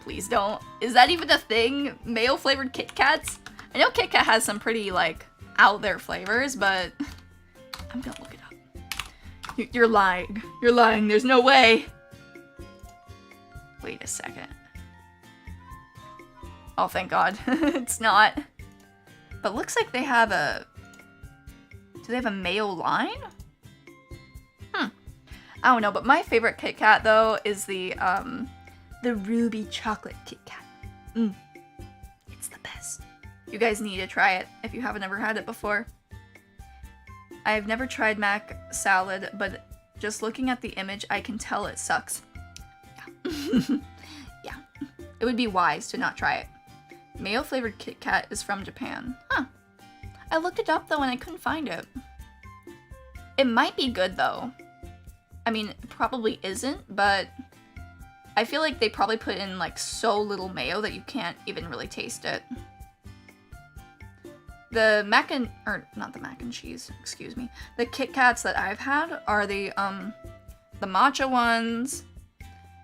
Please don't. Is that even a thing? Mayo-flavored Kit Kats? I know Kit Kat has some pretty, like, out there flavors, but I'm gonna look it up. You're lying. You're lying. There's no way. Wait a second. Oh, thank God. It's not. But looks like they have a... Do they have a mayo line? I don't know, but my favorite Kit Kat, though, is the ruby chocolate Kit Kat. It's the best. You guys need to try it if you haven't ever had it before. I've never tried mac salad, but just looking at the image, I can tell it sucks. Yeah. Yeah. It would be wise to not try it. Mayo-flavored Kit Kat is from Japan. Huh. I looked it up, though, and I couldn't find it. It might be good, though. I mean, it probably isn't, but I feel like they probably put in, like, so little mayo that you can't even really taste it. The not the mac and cheese, excuse me. The Kit Kats that I've had are the matcha ones,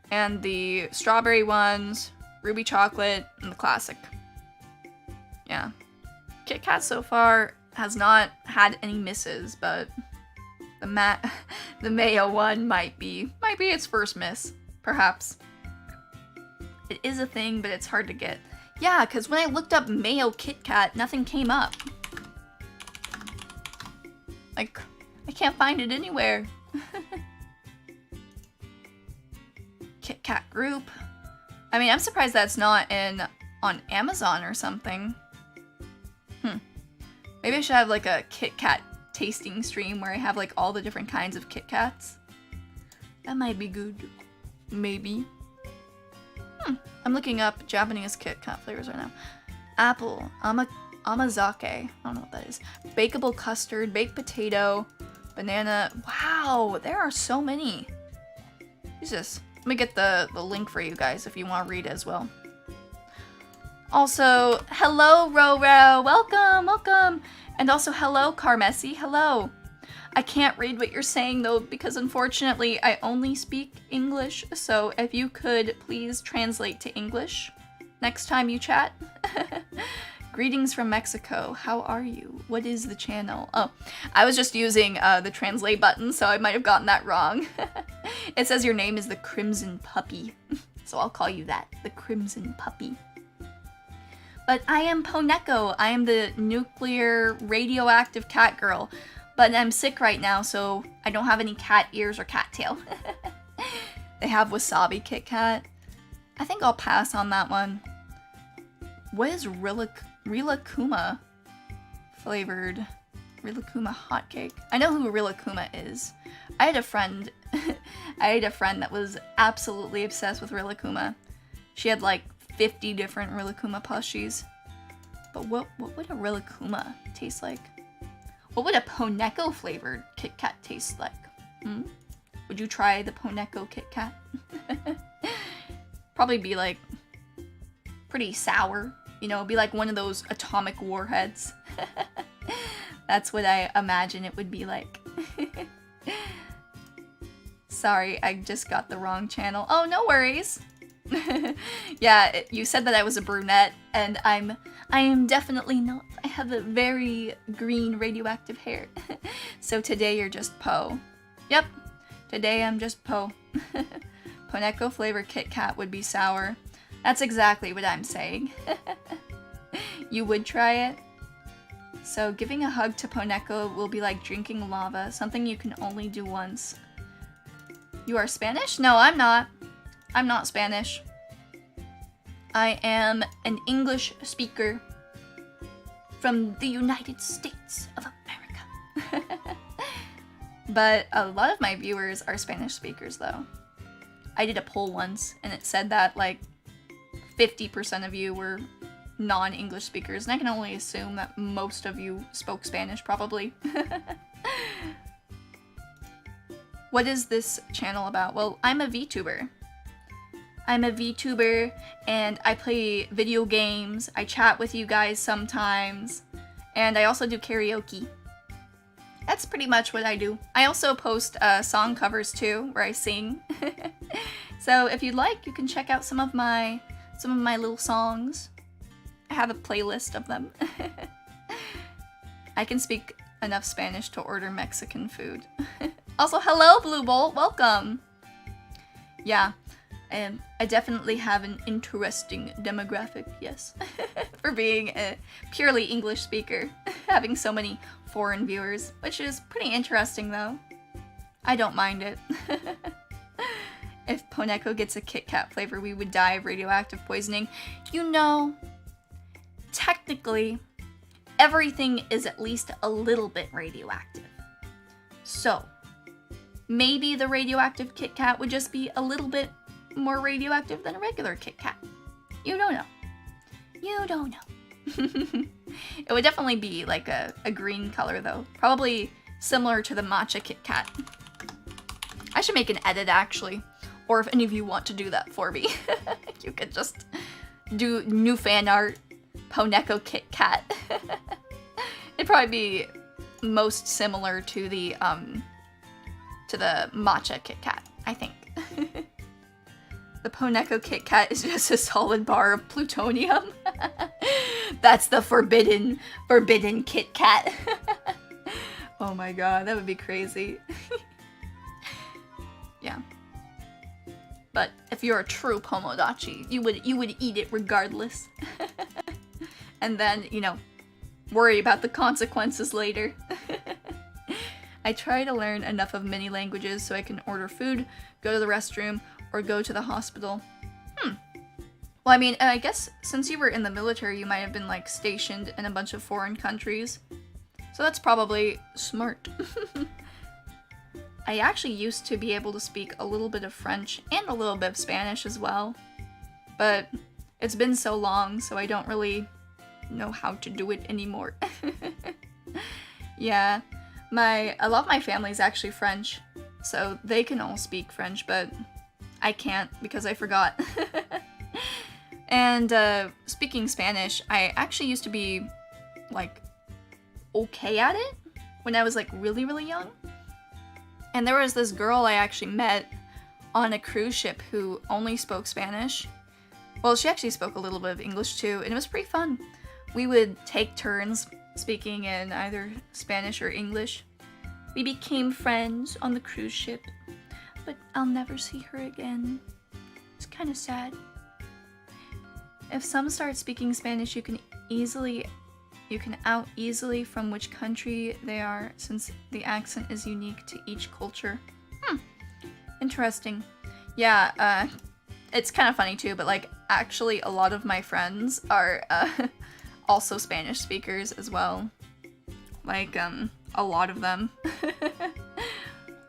and the strawberry ones, ruby chocolate, and the classic. Yeah. Kit Kat so far has not had any misses, but the mayo one might be its first miss, perhaps. It is a thing, but it's hard to get. Yeah, because when I looked up mayo Kit Kat, nothing came up. Like, I can't find it anywhere. Kit Kat group. I mean, I'm surprised that's not on Amazon or something. Maybe I should have like a Kit Kat tasting stream where I have like all the different kinds of Kit Kats. That might be good. Maybe. I'm looking up Japanese Kit Kat flavors right now. Apple, Amazake. I don't know what that is. Bakeable custard, baked potato, banana. Wow, there are so many. Jesus. Let me get the link for you guys if you want to read it as well. Also, hello, Roro. Welcome, welcome. And also, hello, Carmessi. Hello. I can't read what you're saying, though, because unfortunately, I only speak English. So if you could please translate to English next time you chat. Greetings from Mexico. How are you? What is the channel? Oh, I was just using the translate button, so I might have gotten that wrong. It says your name is the Crimson Puppy. So I'll call you that, the Crimson Puppy. But I am Poneko. I am the nuclear radioactive cat girl. But I'm sick right now, so I don't have any cat ears or cat tail. They have wasabi Kit Kat. I think I'll pass on that one. What is Rilakuma flavored? Rilakuma hotcake. I know who Rilakuma is. I had a friend that was absolutely obsessed with Rilakuma. She had like 50 different Rilakuma plushies. But what would a Rilakuma taste like? What would a Poneko flavored Kit Kat taste like? Would you try the Poneko Kit Kat? Probably be like pretty sour. You know, be like one of those atomic warheads. That's what I imagine it would be like. Sorry, I just got the wrong channel. Oh, no worries. Yeah, you said that I was a brunette, and I am definitely not. I have a very green radioactive hair. So today you're just Po. Yep, today I'm just Po. Poneko flavored Kit Kat would be sour. That's exactly what I'm saying. You would try it? So giving a hug to Poneko will be like drinking lava, something you can only do once. You are Spanish? No, I'm not. I'm not Spanish. I am an English speaker from the United States of America. But a lot of my viewers are Spanish speakers, though. I did a poll once, and it said that, like, 50% of you were non-English speakers, and I can only assume that most of you spoke Spanish, probably. What is this channel about? Well, I'm a Vtuber. I'm a Vtuber, and I play video games, I chat with you guys sometimes, and I also do karaoke. That's pretty much what I do. I also post song covers too, where I sing. So if you'd like, you can check out some of my little songs. I have a playlist of them. I can speak enough Spanish to order Mexican food. Also, hello, Blue Bolt, welcome! Yeah, I definitely have an interesting demographic, yes. For being a purely English speaker, having so many foreign viewers, which is pretty interesting though. I don't mind it. If Poneko gets a Kit Kat flavor, we would die of radioactive poisoning. You know, technically, everything is at least a little bit radioactive. So, maybe the radioactive Kit Kat would just be a little bit more radioactive than a regular Kit Kat. You don't know. You don't know. It would definitely be like a green color though. Probably similar to the matcha Kit Kat. I should make an edit actually. Or if any of you want to do that for me, you could just do new fan art, Poneko Kit Kat. It'd probably be most similar to the matcha Kit Kat, I think. The Poneko Kit Kat is just a solid bar of plutonium. That's the forbidden Kit Kat. Oh my god, that would be crazy. Yeah. But if you're a true Pomodachi, you would eat it regardless. And then, you know, worry about the consequences later. I try to learn enough of many languages so I can order food, go to the restroom, or go to the hospital. Well, I mean, I guess since you were in the military, you might have been, like, stationed in a bunch of foreign countries. So that's probably smart. I actually used to be able to speak a little bit of French and a little bit of Spanish as well. But it's been so long, so I don't really know how to do it anymore. Yeah, a lot of my family is actually French, so they can all speak French, but I can't because I forgot. And speaking Spanish, I actually used to be like okay at it when I was like really, really young. And there was this girl I actually met on a cruise ship who only spoke Spanish. Well, she actually spoke a little bit of English too, and it was pretty fun. We would take turns speaking in either Spanish or English. We became friends on the cruise ship, but I'll never see her again. It's kind of sad. If some start speaking Spanish, you can out easily from which country they are, since the accent is unique to each culture. Interesting. Yeah, it's kind of funny too, but like actually a lot of my friends are also Spanish speakers as well. Like a lot of them.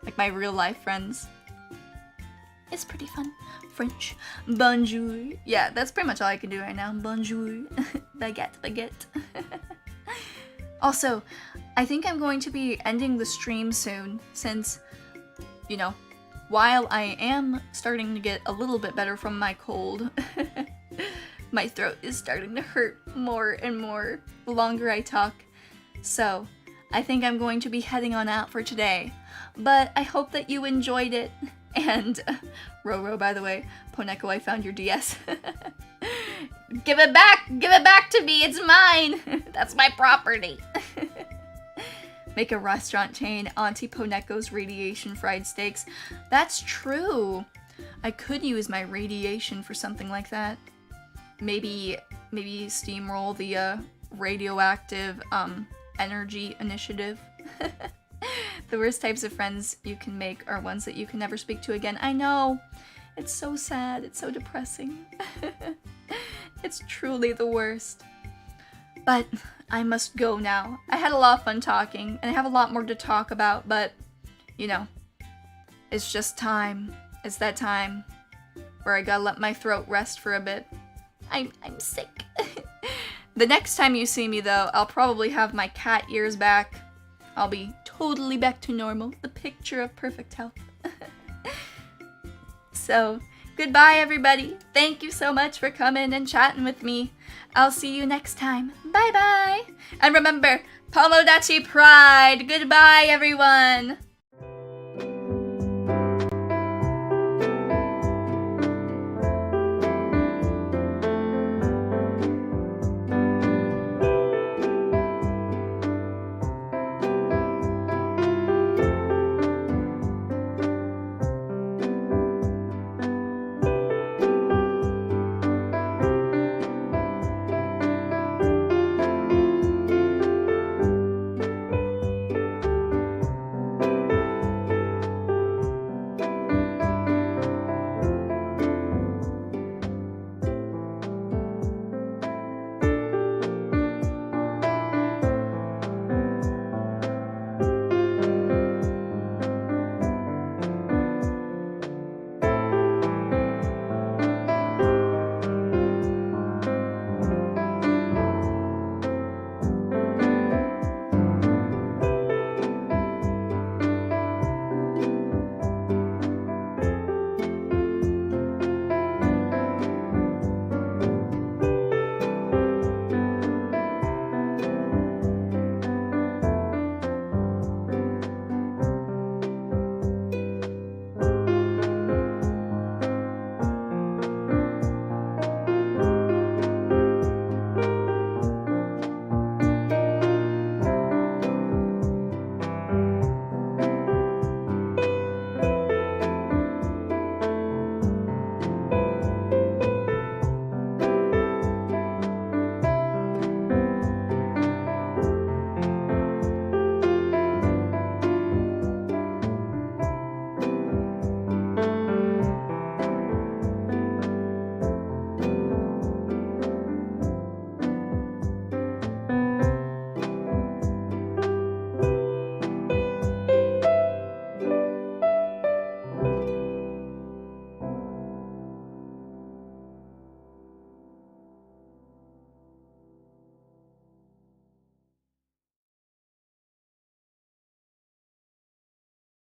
Like my real life friends. It's pretty fun. French. Bonjour. Yeah, that's pretty much all I can do right now. Bonjour. Baguette, baguette. Also, I think I'm going to be ending the stream soon, since, you know, while I am starting to get a little bit better from my cold, my throat is starting to hurt more and more the longer I talk. So, I think I'm going to be heading on out for today. But I hope that you enjoyed it. And, Roro, by the way, Poneko, I found your DS. Give it back! Give it back to me! It's mine! That's my property! Make a restaurant chain, Auntie Poneko's radiation fried steaks. That's true! I could use my radiation for something like that. Maybe steamroll the radioactive energy initiative. The worst types of friends you can make are ones that you can never speak to again. I know! It's so sad. It's so depressing. It's truly the worst. But I must go now. I had a lot of fun talking, and I have a lot more to talk about, but, you know, it's just time. It's that time where I gotta let my throat rest for a bit. I'm sick. The next time you see me, though, I'll probably have my cat ears back. I'll be totally back to normal. The picture of perfect health. So, goodbye everybody. Thank you so much for coming and chatting with me. I'll see you next time. Bye bye. And remember, Pomodachi Pride. Goodbye everyone.